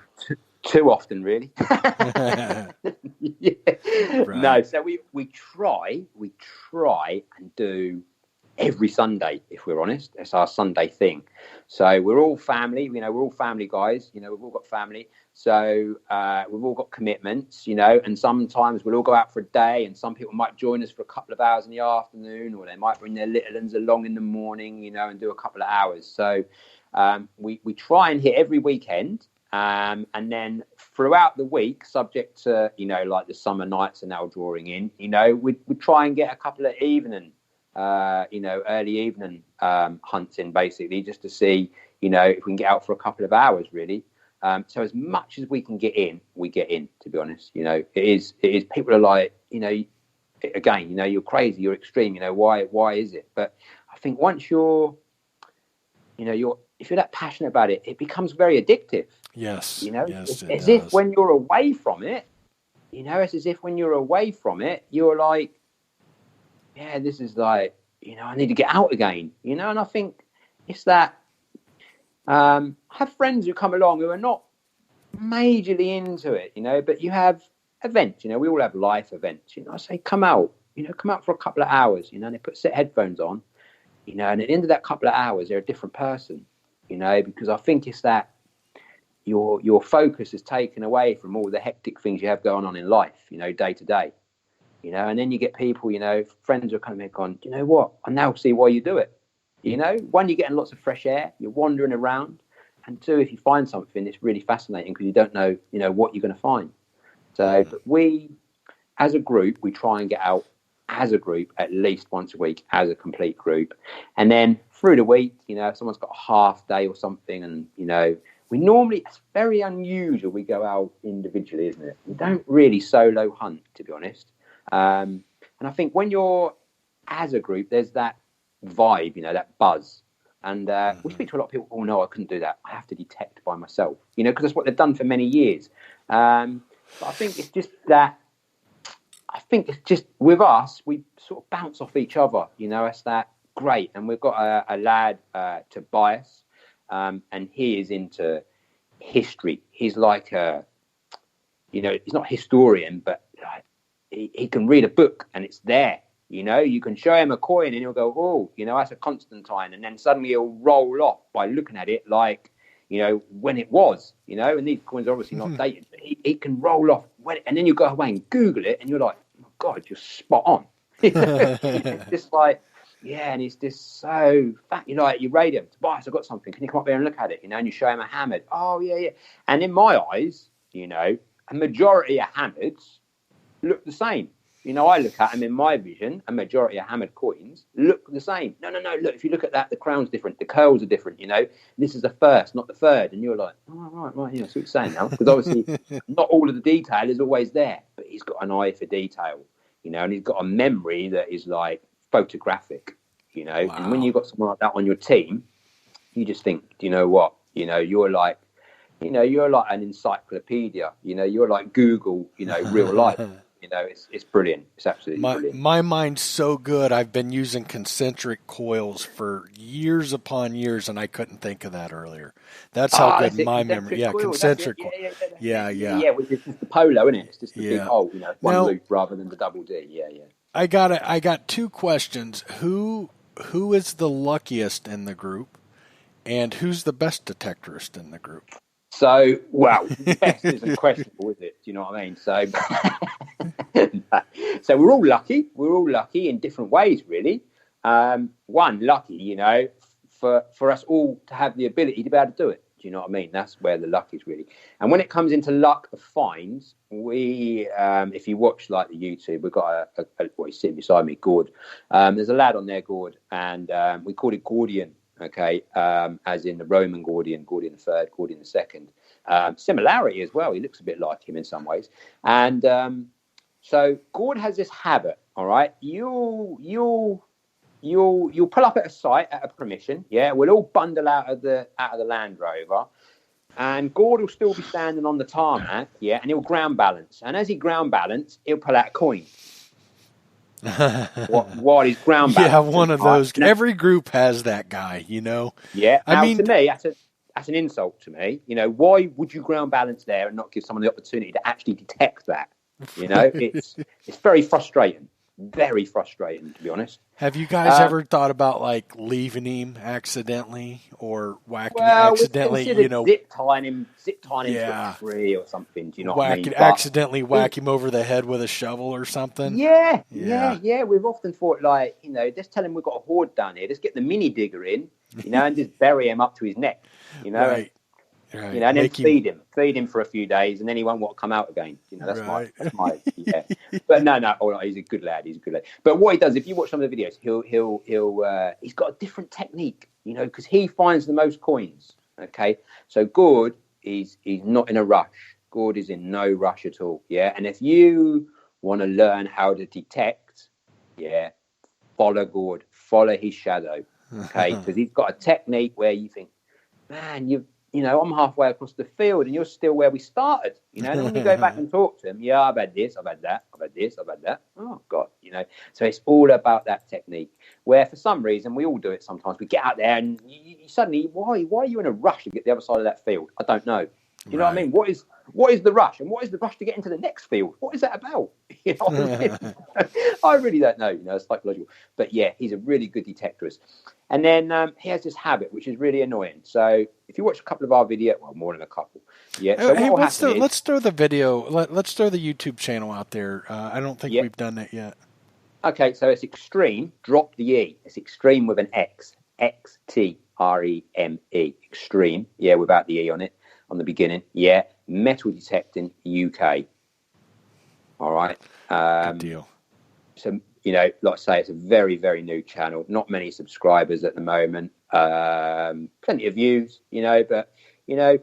too often, really. Yeah. Right. No, so we try and do every Sunday, if we're honest. It's our Sunday thing. So we're all family, we're all family guys, we've all got family. So we've all got commitments, and sometimes we'll all go out for a day, and some people might join us for a couple of hours in the afternoon, or they might bring their little ones along in the morning, and do a couple of hours. So we try and hit every weekend. And then throughout the week, subject to, like the summer nights are now drawing in, we try and get a couple of evening, early evening hunts in, basically, just to see, if we can get out for a couple of hours, really. So as much as we can get in, we get in, to be honest. It is people are like, again, you're crazy, you're extreme, why is it? But I think once if you're that passionate about it, it becomes very addictive. Yes. It's as if when you're away from it, you're like, yeah, this is like, I need to get out again, and I think it's that. I have friends who come along who are not majorly into it, but you have events, we all have life events, I say, come out for a couple of hours, and they put set headphones on, and at the end of that couple of hours, they're a different person, because I think it's that your focus is taken away from all the hectic things you have going on in life, day to day, and then you get people, friends who are coming on, you know what, I now see why you do it. One, you're getting lots of fresh air, you're wandering around, and two, if you find something, it's really fascinating because you don't know, what you're going to find. So, but we, as a group, we try and get out as a group at least once a week as a complete group, and then through the week, if someone's got a half day or something, and we normally, it's very unusual, we go out individually, isn't it? We don't really solo hunt, to be honest. And I think when you're as a group, there's that vibe, that buzz, and we speak to a lot of people. Oh no, I couldn't do that. I have to detect by myself, because that's what they've done for many years. But I think it's just that. I think it's just with us, we sort of bounce off each other. It's that great. And we've got a lad, Tobias, and he is into history. He's like he's not a historian, but he can read a book and it's there. You can show him a coin and he'll go, oh, that's a Constantine. And then suddenly he'll roll off by looking at it like, when it was, and these coins are obviously not dated, but he can roll off. And then you go away and Google it and you're like, oh my God, you're spot on. It's just like, yeah, and it's just so fat. You rate him, Tobias, I've got something. Can you come up there and look at it? And you show him a hammered. Oh, yeah. And in my eyes, a majority of hammers look the same. I look at them in my vision, a majority of hammered coins look the same. No, look, if you look at that, the crown's different, the curls are different, this is the first, not the third. And you're like, oh, right, so what you're saying now. Because obviously not all of the detail is always there, but he's got an eye for detail, and he's got a memory that is like photographic, Wow. And when you've got someone like that on your team, you just think, do you know what? You're like, you're like an encyclopedia, you're like Google, real life. It's brilliant. It's absolutely brilliant. My mind's so good. I've been using concentric coils for years upon years, and I couldn't think of that earlier. That's how good my memory. Yeah, concentric coil. Yeah. Yeah, which is just the polo, isn't it? It's just the big hole, one loop rather than the double D. Yeah. I got two questions. Who is the luckiest in the group, and who's the best detectorist in the group? So, well, best isn't questionable, is it? Do you know what I mean? So, So we're all lucky. We're all lucky in different ways, really. One, lucky, you know, for us all to have the ability to be able to do it. Do you know what I mean? That's where the luck is, really. And when it comes into luck of finds, we, if you watch like the YouTube, we've got well, he's sitting beside me, Gord. There's a lad on there, Gord, and we called it Gordian, okay, as in the Roman Gordian, Gordian III, Gordian II. Similarity as well. He looks a bit like him in some ways. And so Gord has this habit, all right? You'll pull up at a site at a permission, yeah. We'll all bundle out of the Land Rover, and Gord will still be standing on the tarmac, yeah, and he'll ground balance. And as he ground balance, he'll pull out a coin. What is ground balance? Yeah, one of those. Every group has that guy, you know. Yeah, I mean, to me, that's an insult to me. You know, why would you ground balance there and not give someone the opportunity to actually detect that? You know, it's very frustrating. Very frustrating, to be honest. Have you guys ever thought about like leaving him accidentally or whacking accidentally? You know, zip tying him to a tree or something. Do you know what I mean? Accidentally whack him over the head with a shovel or something. Yeah. We've often thought like, you know, just tell him we've got a horde down here. Just get the mini digger in, you know, and just bury him up to his neck. You know, right. You know, and then feed him for a few days, and then he won't want to come out again. You know, that's my yeah. But no, all right, he's a good lad. But what he does, if you watch some of the videos, he's got a different technique, you know, because he finds the most coins. Okay, so Gord is not in a rush. Gord is in no rush at all. Yeah, and if you want to learn how to detect, yeah, follow Gord, follow his shadow. Okay, because he's got a technique where you think, man, you know, I'm halfway across the field and you're still where we started, you know, and then when you go back and talk to him, yeah, I've had this, I've had that, I've had this, I've had that. Oh, God, you know. So it's all about that technique where for some reason, we all do it sometimes. We get out there and you suddenly, why are you in a rush to get the other side of that field? I don't know. You know what I mean? What is the rush? And what is the rush to get into the next field? What is that about? You know what I mean? I really don't know, you know, it's psychological. But yeah, he's a really good detectorist. And then he has this habit, which is really annoying. So if you watch a couple of our videos, well, more than a couple. Yeah. So hey, let's throw the video, let's throw the YouTube channel out there. I don't think we've done that yet. Okay, so it's Xtreme, drop the E. It's Xtreme with an X. Xtreme. Xtreme. Yeah, without the E on it. On the beginning, yeah, metal detecting UK. All right, good deal. So you know, like I say, it's a very, very new channel. Not many subscribers at the moment. Plenty of views, you know, but you know,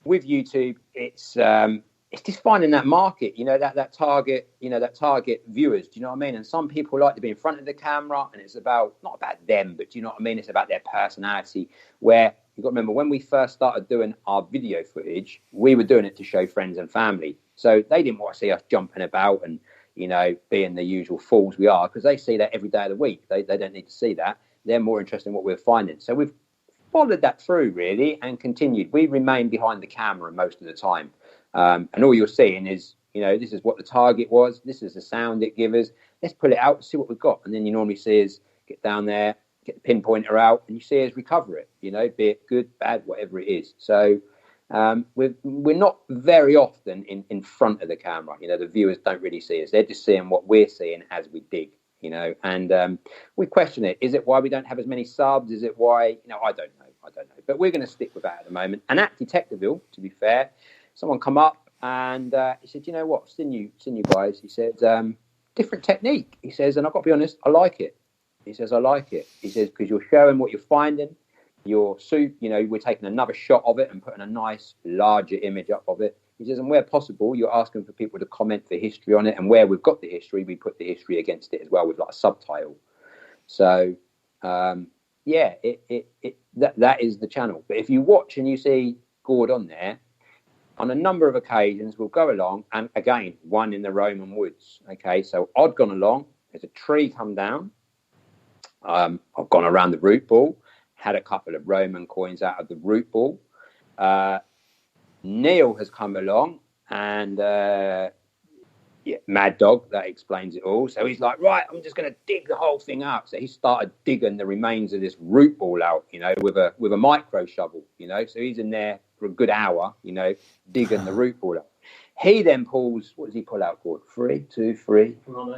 with YouTube, it's just finding that market, you know, that target, you know, that target viewers. Do you know what I mean? And some people like to be in front of the camera, and it's not about them, but do you know what I mean? It's about their personality. Where you've got to remember, when we first started doing our video footage, we were doing it to show friends and family. So they didn't want to see us jumping about and, you know, being the usual fools we are, because they see that every day of the week. They don't need to see that. They're more interested in what we're finding. So we've followed that through, really, and continued. We remain behind the camera most of the time. And all you're seeing is, you know, this is what the target was. This is the sound it gives us. Let's pull it out and see what we've got. And then you normally see us get down there, get the pinpointer out, and you see us recover it, you know, be it good, bad, whatever it is. So we're not very often in front of the camera. You know, the viewers don't really see us. They're just seeing what we're seeing as we dig, you know, and we question it. Is it why we don't have as many subs? Is it why, you know, I don't know. But we're going to stick with that at the moment. And at Detectival, to be fair, someone come up and he said, you know what, I've seen you guys. He said, different technique. He says, and I've got to be honest, I like it. He says, I like it. He says, because you're showing what you're finding. We're taking another shot of it and putting a nice, larger image up of it. He says, and where possible, you're asking for people to comment the history on it. And where we've got the history, we put the history against it as well with like a subtitle. So, that is the channel. But if you watch and you see Gord on there, on a number of occasions, we'll go along, and again, one in the Roman woods. Okay, so I'd gone along, there's a tree come down. I've gone around the root ball, had a couple of Roman coins out of the root ball. Neil has come along, and Mad Dog, that explains it all. So he's like, right, I'm just going to dig the whole thing out. So he started digging the remains of this root ball out, you know, with a micro shovel, you know. So he's in there for a good hour, you know, digging the root ball out. He then pulls, what does he pull out for? 3, 2, 3,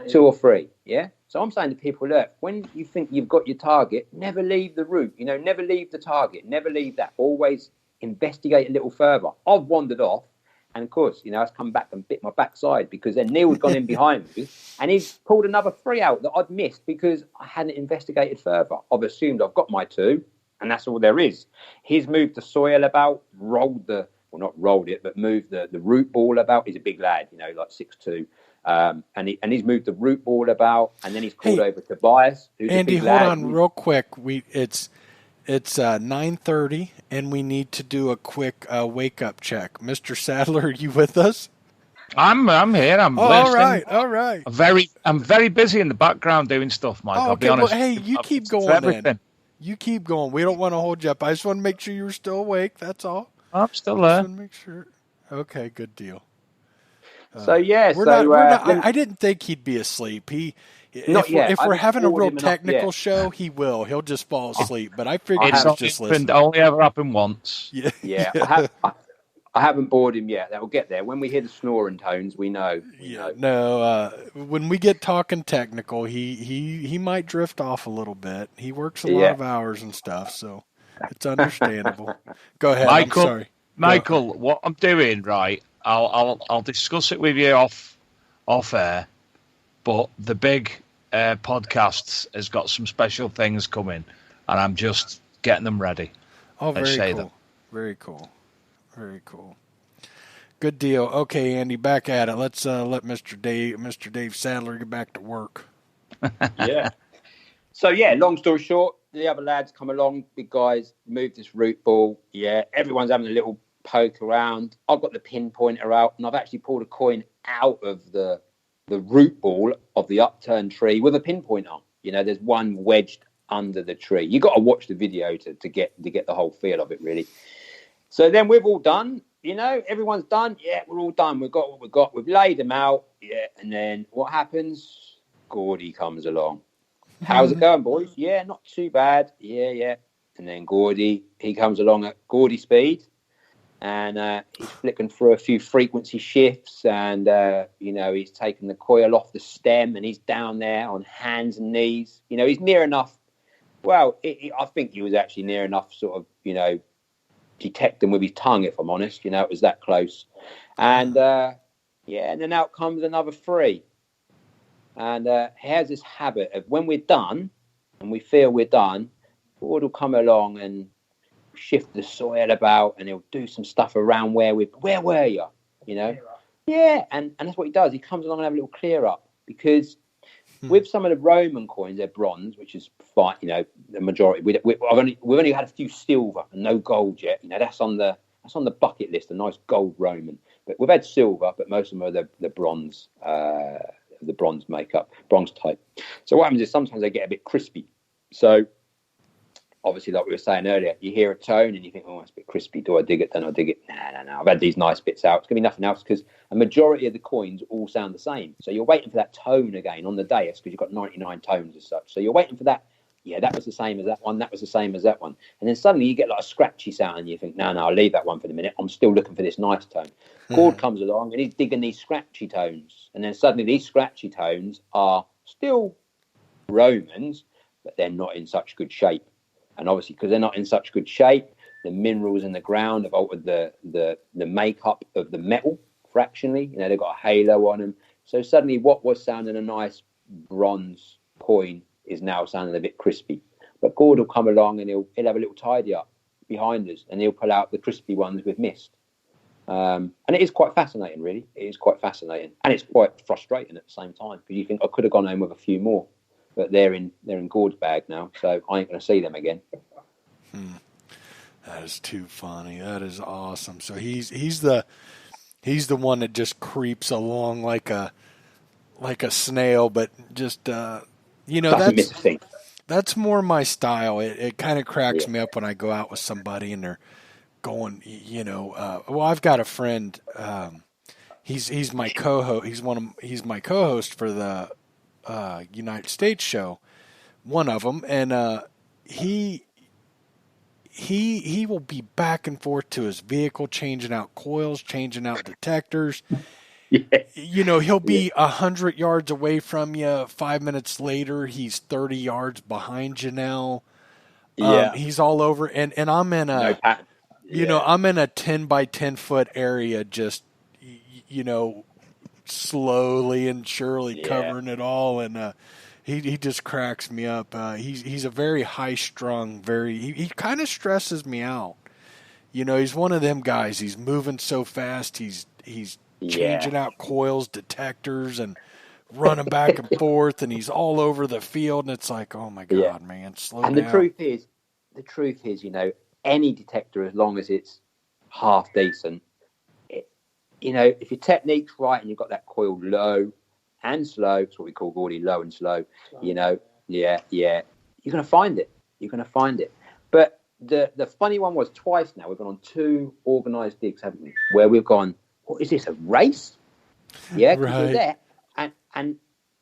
2 or 3, yeah? So I'm saying to people, look, when you think you've got your target, never leave the route, never leave the target, never leave that. Always investigate a little further. I've wandered off, and of course, I've come back and bit my backside because then Neil's gone in behind me and he's pulled another 3 out that I'd missed because I hadn't investigated further. I've assumed I've got my 2, and that's all there is. He's moved the soil about, not rolled it, but moved the root ball about. He's a big lad, like 6'2". And he's moved the root ball about, and then he's called over Tobias, who's Andy, a big hold lad. on real quick. It's 9:30, and we need to do a quick wake up check. Mr. Sadler, are you with us? I'm here. I'm listening. All right. I'm very busy in the background doing stuff, Mike. I'll be honest. Well, hey, you keep going then. You keep going. We don't want to hold you up. I just want to make sure you're still awake. That's all. I'm still there. Just want to make sure. Okay, good deal. I I didn't think he'd be asleep. If we're having a real technical show, he will. He'll just fall asleep. But I figured he was just listening. Only ever happened once. Yeah. I haven't bored him yet. That'll get there. When we hear the snoring tones, we know. No. When we get talking technical, he might drift off a little bit. He works a lot of hours and stuff, so it's understandable. Go ahead. Michael, I'm sorry. Michael, what I'm doing, right? I'll discuss it with you off air. But the big podcasts has got some special things coming, and I'm just getting them ready. Oh, very cool. Very cool. Very cool. Good deal. Okay, Andy, back at it. Let's let Mr. Dave Sadler get back to work. Yeah. So long story short, the other lads come along, big guys, move this root ball. Yeah, everyone's having a little poke around. I've got the pinpointer out, and I've actually pulled a coin out of the root ball of the upturned tree with a pinpointer. There's one wedged under the tree. You got to watch the video to get the whole feel of it, really. So then we've all done, everyone's done. Yeah, we're all done. We've got what we've got. We've laid them out. Yeah, and then what happens? Gordy comes along. How's it going, boys? Yeah, not too bad. Yeah. And then Gordy, he comes along at Gordy speed. And he's flicking through a few frequency shifts, and he's taken the coil off the stem, and he's down there on hands and knees. He's near enough. Well, I think he was actually near enough, sort of, detect them with his tongue. If I'm honest, it was that close. And and then out comes another 3. And he has this habit of when we're done, and we feel we're done, Ford will come along and shift the soil about, and he'll do some stuff around where were you, Yeah, and that's what he does. He comes along and have a little clear up, because with some of the Roman coins, they're bronze, which is fine. The majority. We've only had a few silver and no gold yet. That's on the bucket list. A nice gold Roman, but we've had silver, but most of them are the bronze. The bronze makeup, bronze type. So what happens is sometimes they get a bit crispy. So obviously, like we were saying earlier, you hear a tone and you think, oh, it's a bit crispy. Do I dig it? Don't I dig it? No. I've had these nice bits out. It's going to be nothing else, because a majority of the coins all sound the same. So you're waiting for that tone again on the dais, because you've got 99 tones as such. So you're waiting for that. Yeah, that was the same as that one. That was the same as that one. And then suddenly you get like a scratchy sound and you think, no, I'll leave that one for the minute. I'm still looking for this nice tone. Gord comes along and he's digging these scratchy tones. And then suddenly these scratchy tones are still Romans, but they're not in such good shape. And obviously, because they're not in such good shape, the minerals in the ground have altered the makeup of the metal fractionally. They've got a halo on them. So suddenly what was sounding a nice bronze coin is now sounding a bit crispy. But Gord will come along and he'll have a little tidy up behind us, and he'll pull out the crispy ones with mist. And it is quite fascinating, really. It is quite fascinating. And it's quite frustrating at the same time, because you think I could have gone home with a few more. But they're in Gord's bag now, so I ain't going to see them again. That is too funny. That is awesome. So he's the one that just creeps along like a snail, but just that's more my style. It kind of cracks me up when I go out with somebody and they're going, well, I've got a friend. He's my co-host. He's my co-host for the United States show, one of them, and he he will be back and forth to his vehicle, changing out coils, changing out detectors. Yeah. You know, he'll be 100 yards away from you. 5 minutes later, he's 30 yards behind you now. Yeah. He's all over, and I'm in No a, pattern. you know, I'm in a 10 by 10 foot area, just, you know, slowly and surely covering it all, and he just cracks me up. He's a very high strung, he kind of stresses me out. You know, he's one of them guys. He's moving so fast. He's changing out coils, detectors, and running back and forth, and he's all over the field. And it's like, oh my God, man, slow down. And the truth is, you know, any detector, as long as it's half decent, you know, if your technique's right and you've got that coil low and slow, it's what we call Gordy, low and slow, you know, you're going to find it. You're going to find it. But the funny one was twice now, we've gone on 2 organised digs, haven't we, where we've gone, what is this, a race? Yeah, because you're there. And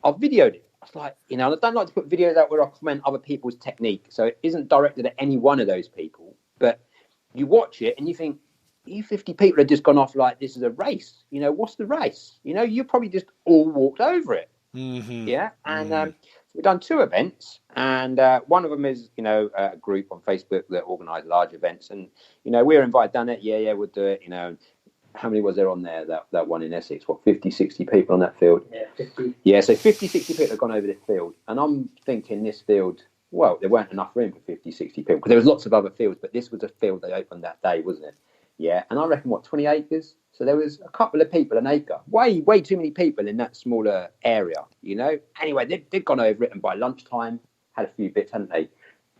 I've videoed it. I was like, you know, I don't like to put videos out where I comment other people's technique. So it isn't directed at any one of those people. But you watch it and you think, you 50 people have just gone off like this is a race. You know, what's the race? You know, you probably just all walked over it. Mm-hmm. Yeah. And we've done 2 events. And one of them is, you know, a group on Facebook that organise large events. And, you know, we were invited down it. Yeah, we'll do it. You know, how many was there on there, that one in Essex? What, 50, 60 people on that field? Yeah, 50. Yeah, so 50, 60 people have gone over this field. And I'm thinking this field, well, there weren't enough room for 50, 60 people because there was lots of other fields, but this was a field they opened that day, wasn't it? Yeah, and I reckon, 20 acres? So there was a couple of people an acre. Way too many people in that smaller area, you know? Anyway, they'd gone over it, and by lunchtime, had a few bits, hadn't they?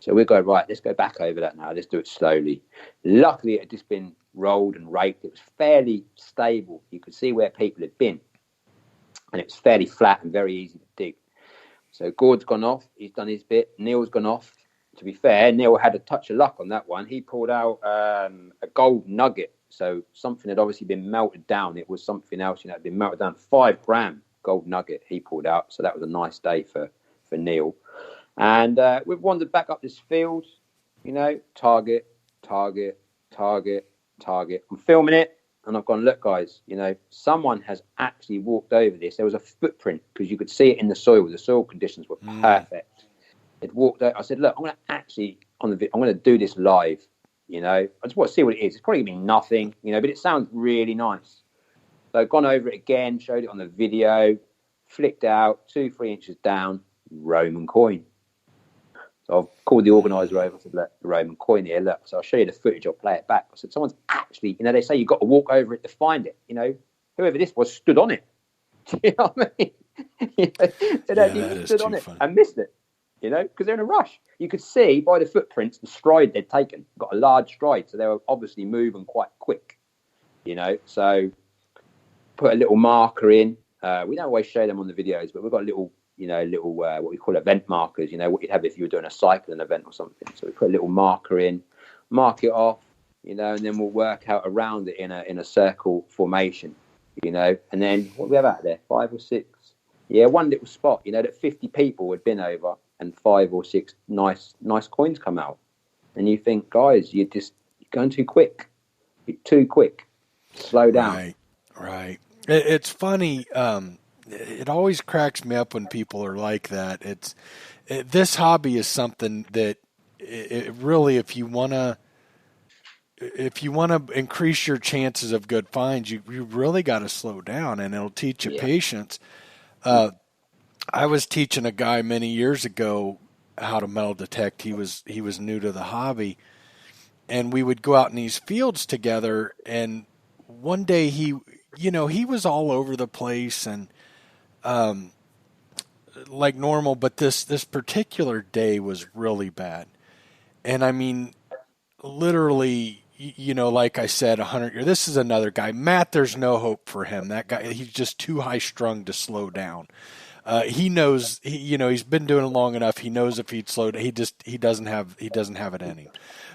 So we go, right, let's go back over that now. Let's do it slowly. Luckily, it had just been rolled and raked. It was fairly stable. You could see where people had been. And it was fairly flat and very easy to dig. So Gord's gone off. He's done his bit. Neil's gone off. To be fair, Neil had a touch of luck on that one. He pulled out a gold nugget. So something had obviously been melted down. It was something else, you know, had been melted down. 5 gram gold nugget he pulled out. So that was a nice day for Neil. And we've wandered back up this field, you know, target. I'm filming it. And I've gone, look, guys, you know, someone has actually walked over this. There was a footprint because you could see it in the soil. The soil conditions were perfect. It walked out. I said, look, I'm going to actually, I'm going to do this live, you know. I just want to see what it is. It's probably going to be nothing, you know, but it sounds really nice. So I've gone over it again, showed it on the video, flicked out, 2-3 inches down, Roman coin. So I've called the organiser over. I said, look, the Roman coin here, look. So I'll show you the footage. I'll play it back. I said, someone's actually, you know, they say you've got to walk over it to find it. You know, whoever this was stood on it. Do you know what I mean? You know, they don't even stood on it and missed it, you know, because they're in a rush. You could see by the footprints the stride they'd taken. Got a large stride, so they were obviously moving quite quick, you know. So put a little marker in. We don't always show them on the videos, but we've got a little, you know, what we call event markers, you know, what you'd have if you were doing a cycling event or something. So we put a little marker in, mark it off, you know, and then we'll work out around it in a circle formation, you know. And then what do we have out there? 5 or 6? Yeah, one little spot, you know, that 50 people had been over and 5 or 6 nice coins come out. And you think, guys, you're going too quick. You're too quick. Slow down. Right. It's funny. It always cracks me up when people are like that. This hobby is something that it really, if you want to increase your chances of good finds, you really got to slow down, and it'll teach you patience. I was teaching a guy many years ago how to metal detect. He was new to the hobby, and we would go out in these fields together. And one day he was all over the place and like normal, but this particular day was really bad. And I mean, literally, you know, like I said, 100 years. This is another guy, Matt. There's no hope for him. That guy, he's just too high strung to slow down. He knows, he's been doing it long enough. He knows if he'd slow down, he doesn't have it in him.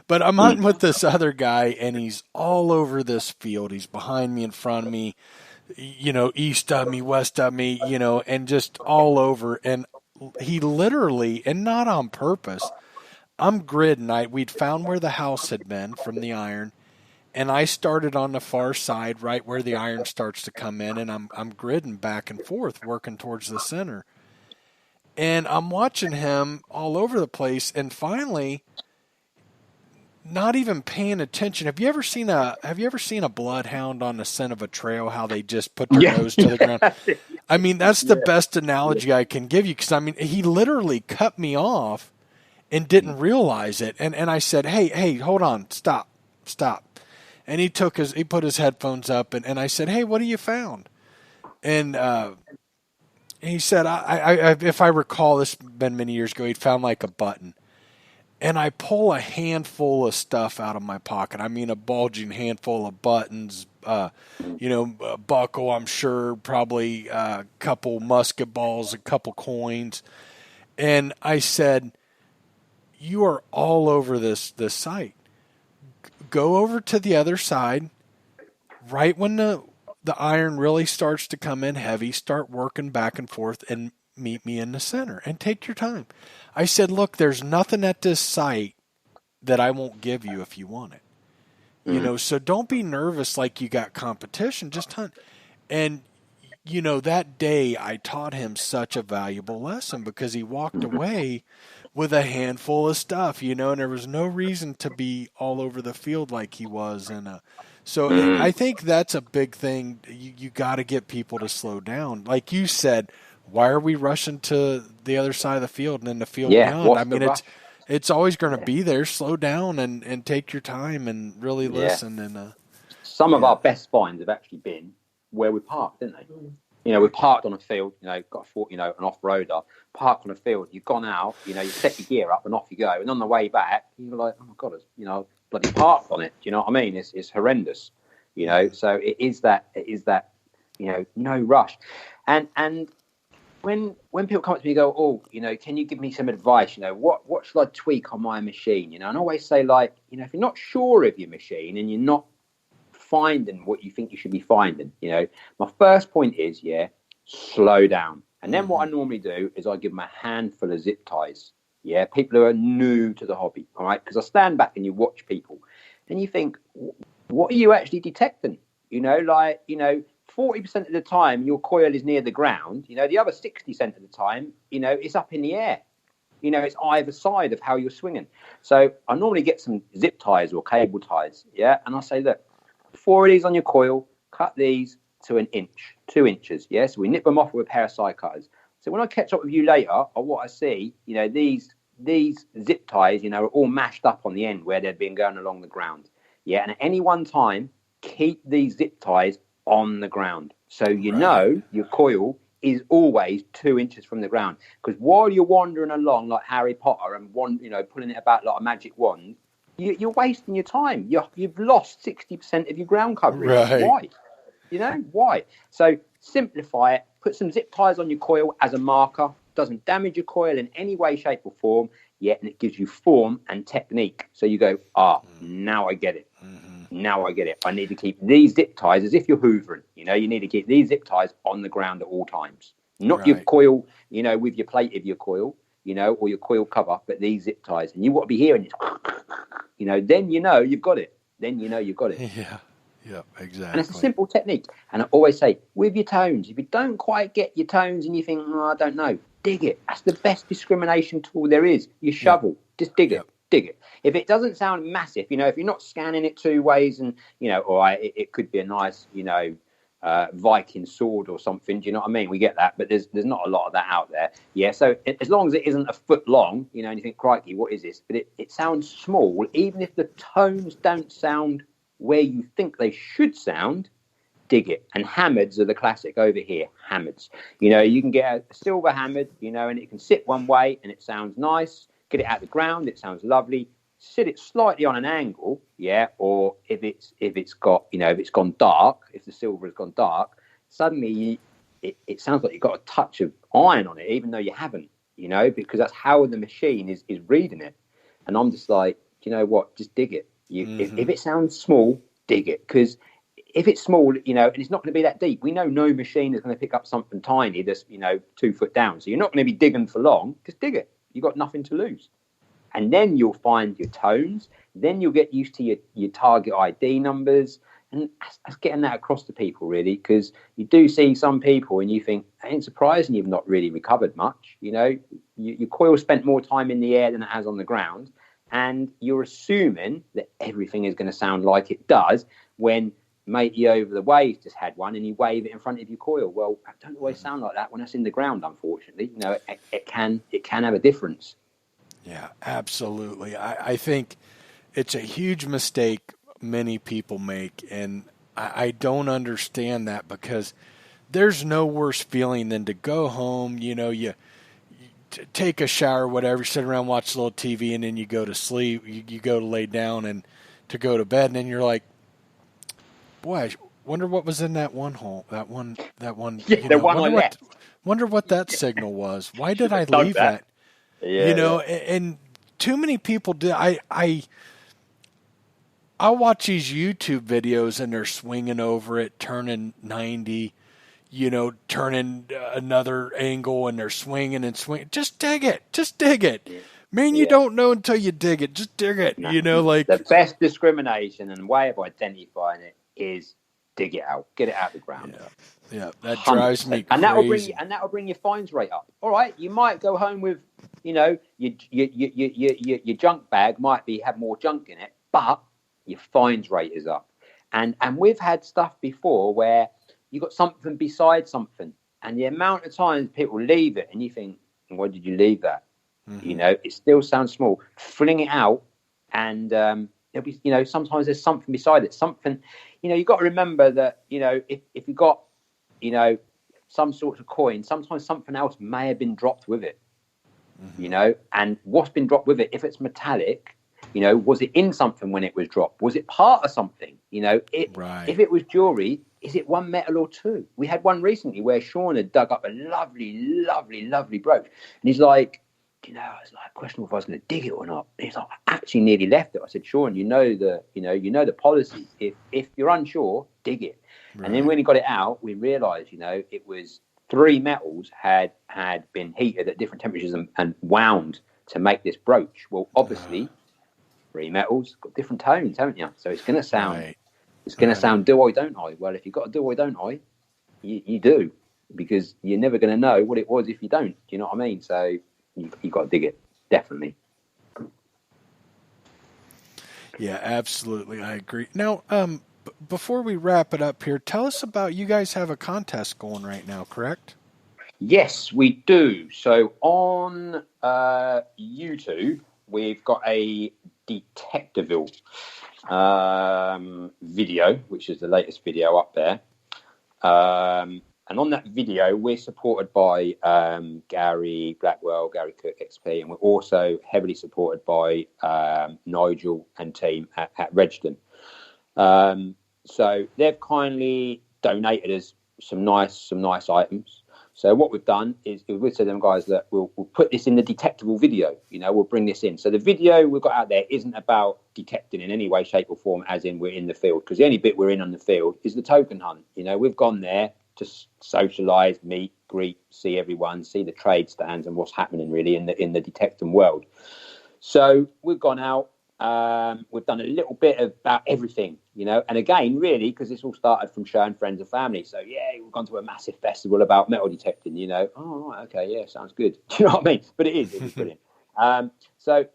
But I'm hunting with this other guy, and he's all over this field. He's behind me, in front of me, you know, east of me, west of me, you know, and just all over. And he literally, and not on purpose, I'm gridding. We'd found where the house had been from the iron, and I started on the far side, right where the iron starts to come in, and I'm gridding back and forth, working towards the center. And I'm watching him all over the place, and finally, not even paying attention. Have you ever seen a bloodhound on the scent of a trail? How they just put their nose to the ground. I mean, that's the best analogy I can give you, because I mean, he literally cut me off and didn't realize it. And I said, hey, hold on, stop. And he put his headphones up, and I said, hey, what have you found? And he said, I if I recall, this has been many years ago, he'd found like a button. And I pull a handful of stuff out of my pocket. I mean, a bulging handful of buttons, a buckle, I'm sure, probably a couple musket balls, a couple coins. And I said, you are all over this site. Go over to the other side. Right when the iron really starts to come in heavy, start working back and forth and meet me in the center and take your time. I said, look, there's nothing at this site that I won't give you if you want it. So don't be nervous like you got competition, just hunt. And, that day I taught him such a valuable lesson, because he walked away with a handful of stuff, and there was no reason to be all over the field like he was. And so I think that's a big thing. You got to get people to slow down. Like you said, why are we rushing to the other side of the field and then the field beyond? I mean, it's always going to be there. Slow down and take your time and really listen. And some of our best finds have actually been where we parked, didn't they? We parked on a field, got an off-roader, parked on a field, you've gone out, you set your gear up and off you go. And on the way back, you're like, oh my God, bloody parked on it. Do you know what I mean? It's horrendous, so it is that, no rush. And when people come up to me and go, oh, can you give me some advice? What should I tweak on my machine? And I always say, like, if you're not sure of your machine and you're not finding what you think you should be finding, my first point is, slow down. And then what I normally do is I give them a handful of zip ties. People who are new to the hobby, all right? Because I stand back and you watch people and you think, what are you actually detecting? 40% of the time your coil is near the ground. The other 60% of the time, it's up in the air. It's either side of how you're swinging. So I normally get some zip ties or cable ties, and I say, look, 4 of these on your coil, cut these to 1 inch, 2 inches, so we nip them off with a pair of side cutters. So when I catch up with you later, or what I see, these zip ties, are all mashed up on the end where they've been going along the ground, and at any one time, keep these zip ties on the ground. So your coil is always 2 inches from the ground. Because while you're wandering along like Harry Potter and pulling it about like a magic wand, you're wasting your time. You've lost 60% of your ground coverage. Right. Why? Why? So simplify it. Put some zip ties on your coil as a marker. Doesn't damage your coil in any way, shape or form. And it gives you form and technique. So you go, now I get it. Now I get it. I need to keep these zip ties as if you're hoovering. You need to keep these zip ties on the ground at all times. Not your coil, with your plate of your coil, or your coil cover, but these zip ties. And you want to be hearing it, then you've got it. You've got it. Yeah, exactly. And it's a simple technique. And I always say, with your tones, if you don't quite get your tones and you think, I don't know, dig it. That's the best discrimination tool there is. You shovel, just dig it. Dig it. If it doesn't sound massive, if you're not scanning it 2 ways and, all right, it could be a nice, Viking sword or something. Do you know what I mean? We get that, but there's not a lot of that out there. So as long as it isn't a foot long, and you think, crikey, what is this? But it sounds small, even if the tones don't sound where you think they should sound, dig it. And hammers are the classic over here. Hammers. You can get a silver hammered, and it can sit one way and it sounds nice. Get it out of the ground, it sounds lovely. Sit it slightly on an angle, or if it's gone dark, if the silver has gone dark, suddenly it sounds like you've got a touch of iron on it, even though you haven't, because that's how the machine is reading it. And I'm just like, you know what, just dig it. If it sounds small, dig it, because if it's small, and it's not going to be that deep. We know no machine is going to pick up something tiny that's 2 foot down. So you're not going to be digging for long. Just dig it. You've got nothing to lose. And then you'll find your tones. Then you'll get used to your target ID numbers. And that's getting that across to people, really, because you do see some people and you think, it ain't surprising you've not really recovered much. You know, your coil spent more time in the air than it has on the ground. And you're assuming that everything is going to sound like it does when matey over the way's just had one and you wave it in front of your coil. Well, it don't always sound like that when it's in the ground, unfortunately. You know, it can have a difference. Yeah, absolutely. I think it's a huge mistake many people make, and I don't understand that, because there's no worse feeling than to go home, you know, you take a shower, whatever, sit around, watch a little TV, and then you go to sleep, you go to lay down and to go to bed, and then you're like, boy, I wonder what was in that one hole, that one, Yeah, the one I left. Wonder what that signal was. Why did I leave that? Yeah, you know, and too many people do. I'll watch these YouTube videos and they're swinging over it, turning 90, you know, turning another angle, and they're swinging and swinging. Just dig it. Just dig it. Man, you don't know until you dig it. Just dig it. No. You know, like the best discrimination and way of identifying it is dig it out. Get it out of the ground. Yeah, that drives me crazy. And that'll bring your fines rate up. All right, you might go home with, you know, your junk bag might have more junk in it, but your fines rate is up. And we've had stuff before where you got something beside something, and the amount of times people leave it and you think, why did you leave that? Mm-hmm. You know, it still sounds small. Fling it out, and there'll be, you know, sometimes there's something beside it. Something, you know, you've got to remember that, you know, if you got, you know, some sort of coin, sometimes something else may have been dropped with it. Mm-hmm. You know, and what's been dropped with it, if it's metallic, you know, was it in something when it was dropped? Was it part of something? You know, if it was jewelry, is it one metal or two? We had one recently where Sean had dug up a lovely, lovely, lovely brooch. And he's like, you know, I was like, questionable if I was going to dig it or not. And he's like, I actually nearly left it. I said, Sean, you know the policy. If you're unsure, dig it. Right. And then when he got it out, we realised, you know, it was 3 metals had been heated at different temperatures and wound to make this brooch. Well, obviously, 3 metals got different tones, haven't you? So it's going to sound, right. It's going to sound do I, don't I? Well, if you've got a do I, don't I, you do, because you're never going to know what it was if you don't. Do you know what I mean? So you got to dig it, definitely. Yeah, absolutely. I agree. Now, before we wrap it up here, tell us about, you guys have a contest going right now, correct? Yes, we do. So on YouTube, we've got a Detectival video, which is the latest video up there. And on that video, we're supported by Gary Blackwell, Gary Cook, XP, and we're also heavily supported by Nigel and team at Redston. So they've kindly donated us some nice items. So what we've done is we've said to them guys that we'll put this in the Detectival video. You know, we'll bring this in. So the video we've got out there isn't about detecting in any way, shape, or form, as in we're in the field, because the only bit we're in on the field is the token hunt. You know, we've gone there to socialise, meet, greet, see everyone, see the trade stands and what's happening really in the detecting world. So we've gone out. We've done a little bit about everything, you know, and again, really, because this all started from showing friends and family. So, yeah, we've gone to a massive festival about metal detecting, you know. Oh, right, okay, yeah, sounds good. Do you know what I mean? But it was brilliant. So,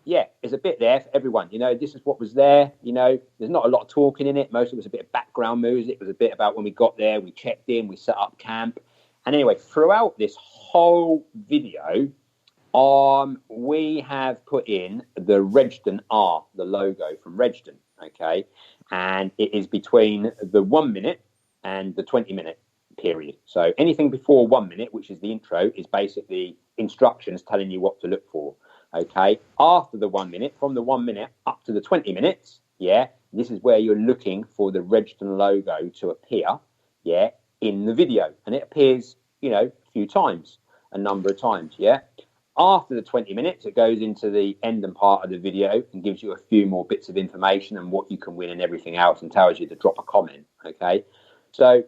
yeah, there's a bit there for everyone. You know, this is what was there. You know, there's not a lot of talking in it. Most of it was a bit of background music. It was a bit about when we got there, we checked in, we set up camp. And anyway, throughout this whole video, we have put in the Redston R, the logo from Redston, okay? And it is between the 1 minute and the 20-minute period. So anything before 1 minute, which is the intro, is basically instructions telling you what to look for, okay? After the 1 minute, from the 1 minute up to the 20 minutes, yeah, this is where you're looking for the Redston logo to appear, yeah, in the video. And it appears, you know, a number of times, yeah? After the 20 minutes, it goes into the end and part of the video and gives you a few more bits of information and what you can win and everything else, and tells you to drop a comment, okay? So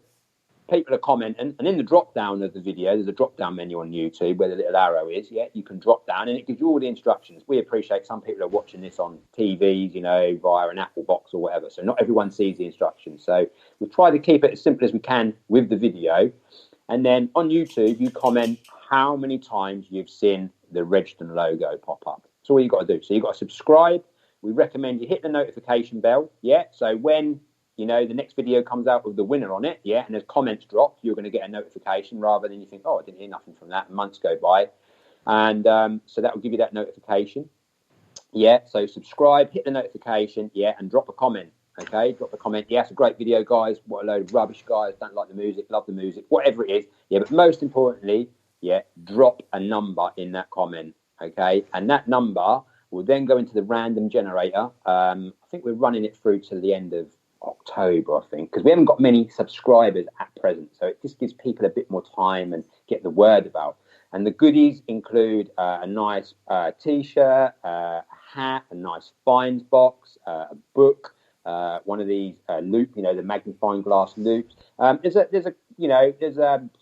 people are commenting, and in the drop down of the video, there's a drop down menu on YouTube where the little arrow is. Yeah, you can drop down, and it gives you all the instructions. We appreciate some people are watching this on TVs, via an Apple box or whatever, so not everyone sees the instructions. So we try to keep it as simple as we can with the video, and then on YouTube, you comment how many times you've seen the Redston logo pop up. That's all you got to do. So you've got to subscribe. We recommend you hit the notification bell. Yeah, so when the next video comes out with the winner on it, yeah, and there's comments dropped, you're going to get a notification rather than you think, oh, I didn't hear nothing from that, and months go by. And so that will give you that notification. Yeah, so subscribe, hit the notification, yeah, and drop a comment, okay? Drop a comment, yeah, it's a great video, guys. What a load of rubbish, guys. Don't like the music, love the music, whatever it is. Yeah, but most importantly, yeah, drop a number in that comment, okay? And that number will then go into the random generator. I think we're running it through to the end of October, I think, because we haven't got many subscribers at present, so it just gives people a bit more time and get the word about. And the goodies include a nice t-shirt, a hat, a nice finds box, a book, one of these loop, the magnifying glass loops. There's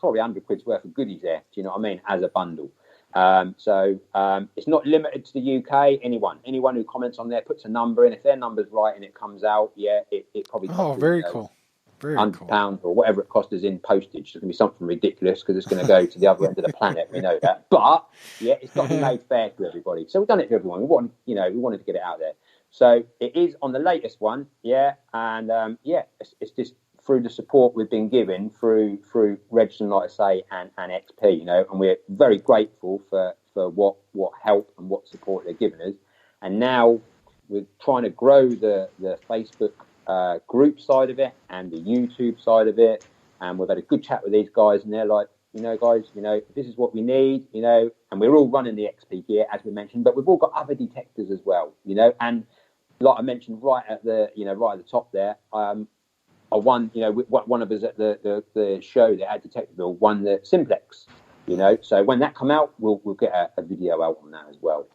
probably 100 quid's worth of goodies there. Do you know what I mean? As a bundle. So it's not limited to the UK. Anyone who comments on there puts a number in. If their number's right and it comes out, yeah, it probably costs. Oh, very cool. Very £100 or whatever it costs us in postage. It's going to be something ridiculous because it's going to go to the other end of the planet. We know that, but yeah, it's got to be made fair to everybody. So we've done it for everyone. We wanted to get it out there. So it is on the latest one, yeah, and it's just through the support we've been given through Redston, like I say, and XP, and we're very grateful for what help and what support they're giving us. And now we're trying to grow the Facebook group side of it and the YouTube side of it. And we've had a good chat with these guys, and they're like, guys, this is what we need, and we're all running the XP gear, as we mentioned, but we've all got other detectors as well, and like I mentioned right at the top there, I won, one of us at the show that at Detectival won the Simplex, so when that come out, we'll get a video out on that as well.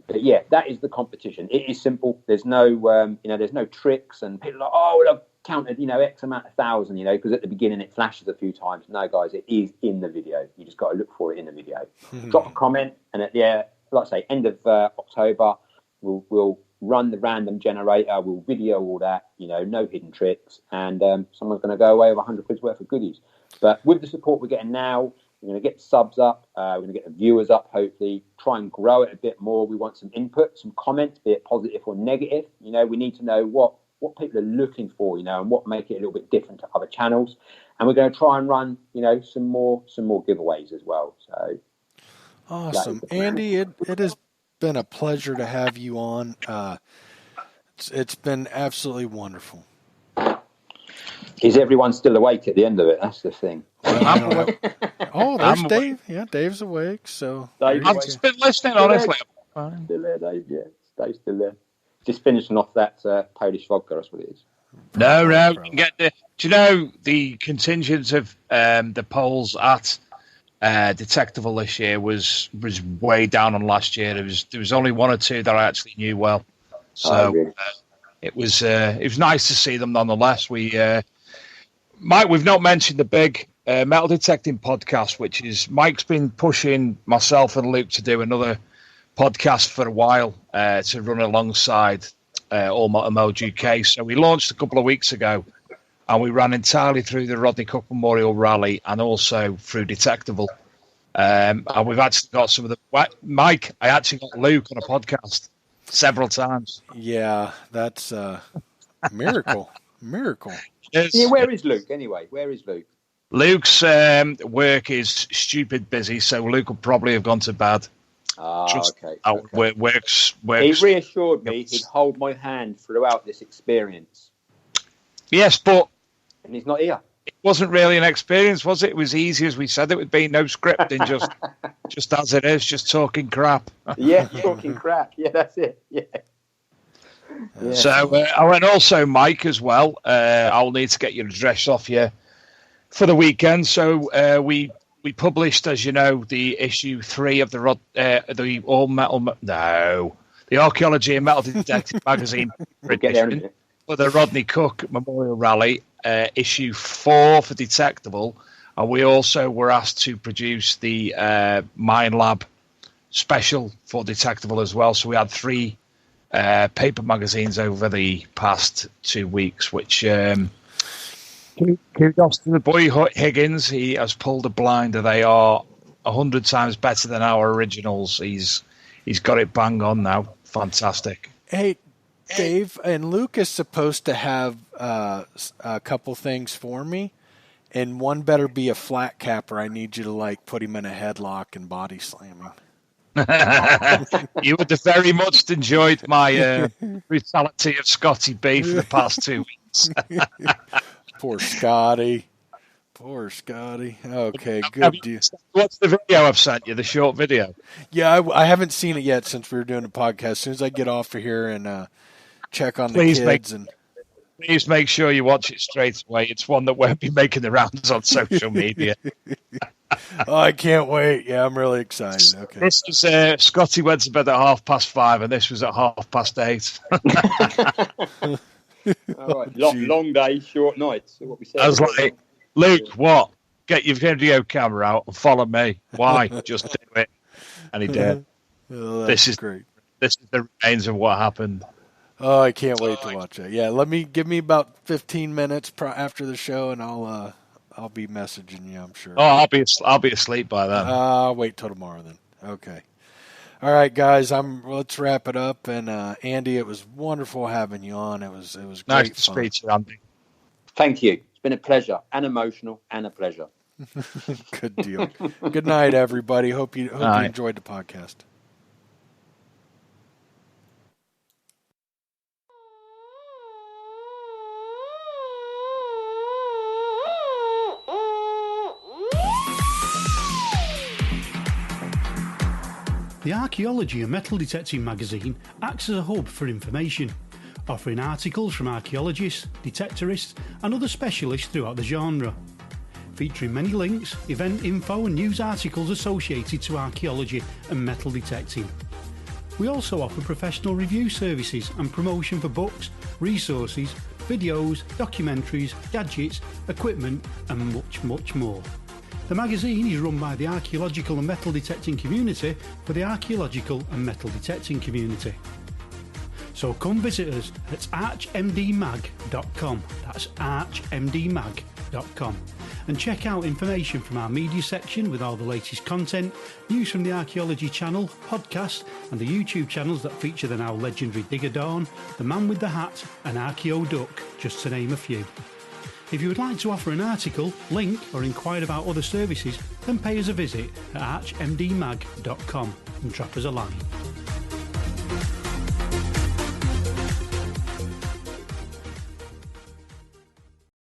But yeah, that is the competition. It is simple. There's no, there's no tricks, and people are like, oh, well, I've counted, X amount of thousand, because at the beginning it flashes a few times. No, guys, it is in the video. You just got to look for it in the video. Drop a comment, and at the, like I say, end of October, we'll run the random generator. We'll video all that, no hidden tricks, and someone's going to go away with 100 quid's worth of goodies. But with the support we're getting now, we're going to get subs up. We're going to get the viewers up, hopefully. Try and grow it a bit more. We want some input, some comments, be it positive or negative. We need to know what people are looking for, and what make it a little bit different to other channels. And we're going to try and run, some more giveaways as well. So awesome, Andy. It has been a pleasure to have you on. It's been absolutely wonderful. Is everyone still awake at the end of it? That's the thing. Oh, there's Dave. Yeah, Dave's awake. So I've just been listening, honestly. Still there, Dave. Yeah, Dave's still there. Just finishing off that Polish vodka. That's what it is. No, you can get the. Do you know the contingent of the polls at Detectival this year was way down on last year. There was only one or two that I actually knew well. So really? It was nice to see them nonetheless. Mike, we've not mentioned the big metal detecting podcast, which is Mike's been pushing myself and Luke to do another podcast for a while to run alongside All Metal Mode UK. So we launched a couple of weeks ago, and we ran entirely through the Rodney Cook Memorial Rally and also through Detectival. And we've actually got some of the... Mike, I actually got Luke on a podcast several times. Yeah, that's a miracle. Miracle. Yeah, where is Luke anyway? Where is Luke? Luke's work is stupid busy, so Luke will probably have gone to bed. Okay. Works. He reassured me he'd hold my hand throughout this experience. Yes, but... And he's not here. It wasn't really an experience, was it? It was easy as we said it would be, no scripting, just as it is, just talking crap. Yeah, talking crap. Yeah, that's it. Yeah. So, and also Mike as well. I'll need to get your address off you for the weekend. So we published, as you know, the issue 3 of the All Metal. The Archaeology and Metal Detective magazine edition for the Rodney Cook Memorial Rally. issue 4 for Detectable, and we also were asked to produce the Mine Lab special for Detectable as well. So we had 3 paper magazines over the past 2 weeks, which kudos to the boy Higgins. He has pulled a blinder. They are 100 times better than our originals. He's got it bang on now. Fantastic. Hey, Dave, and Luke is supposed to have a couple things for me, and one better be a flat capper. I need you to like put him in a headlock and body slam him. You would have very much enjoyed my brutality of Scotty B for the past 2 weeks. Poor Scotty. Okay, good deal. What's the video I've sent you? The short video? Yeah, I haven't seen it yet since we were doing the podcast. As soon as I get off of here and check on the kids. Please make sure you watch it straight away. It's one that won't be making the rounds on social media. Oh, I can't wait. Yeah, I'm really excited. Okay. This is Scotty went to bed at 5:30, and this was at 8:30. All right. Long day, short nights. What we said. I was like, Luke, what? Get your video camera out and follow me. Why? Just do it. And he did. Oh, this is great. This is the remains of what happened. Oh, I can't wait to watch it. Yeah, give me about 15 minutes after the show, and I'll be messaging you, I'm sure. Oh, I'll be asleep by then. I'll wait till tomorrow then. Okay. All right, guys. Let's wrap it up. And Andy, it was wonderful having you on. It was great. Nice to speak to you, Andy. Thank you. It's been a pleasure, and emotional, and a pleasure. Good deal. Good night, everybody. Hope you enjoyed the podcast. The Archaeology and Metal Detecting magazine acts as a hub for information, offering articles from archaeologists, detectorists and other specialists throughout the genre. Featuring many links, event info and news articles associated to archaeology and metal detecting. We also offer professional review services and promotion for books, resources, videos, documentaries, gadgets, equipment and much, much more. The magazine is run by the archaeological and metal detecting community for the archaeological and metal detecting community. So come visit us at archmdmag.com, that's archmdmag.com, and check out information from our media section with all the latest content, news from the Archaeology channel, podcasts and the YouTube channels that feature the now legendary Digger Dawn, the Man with the Hat and Archeo Duck, just to name a few. If you would like to offer an article, link or inquire about other services, then pay us a visit at archmdmag.com and drop us a line.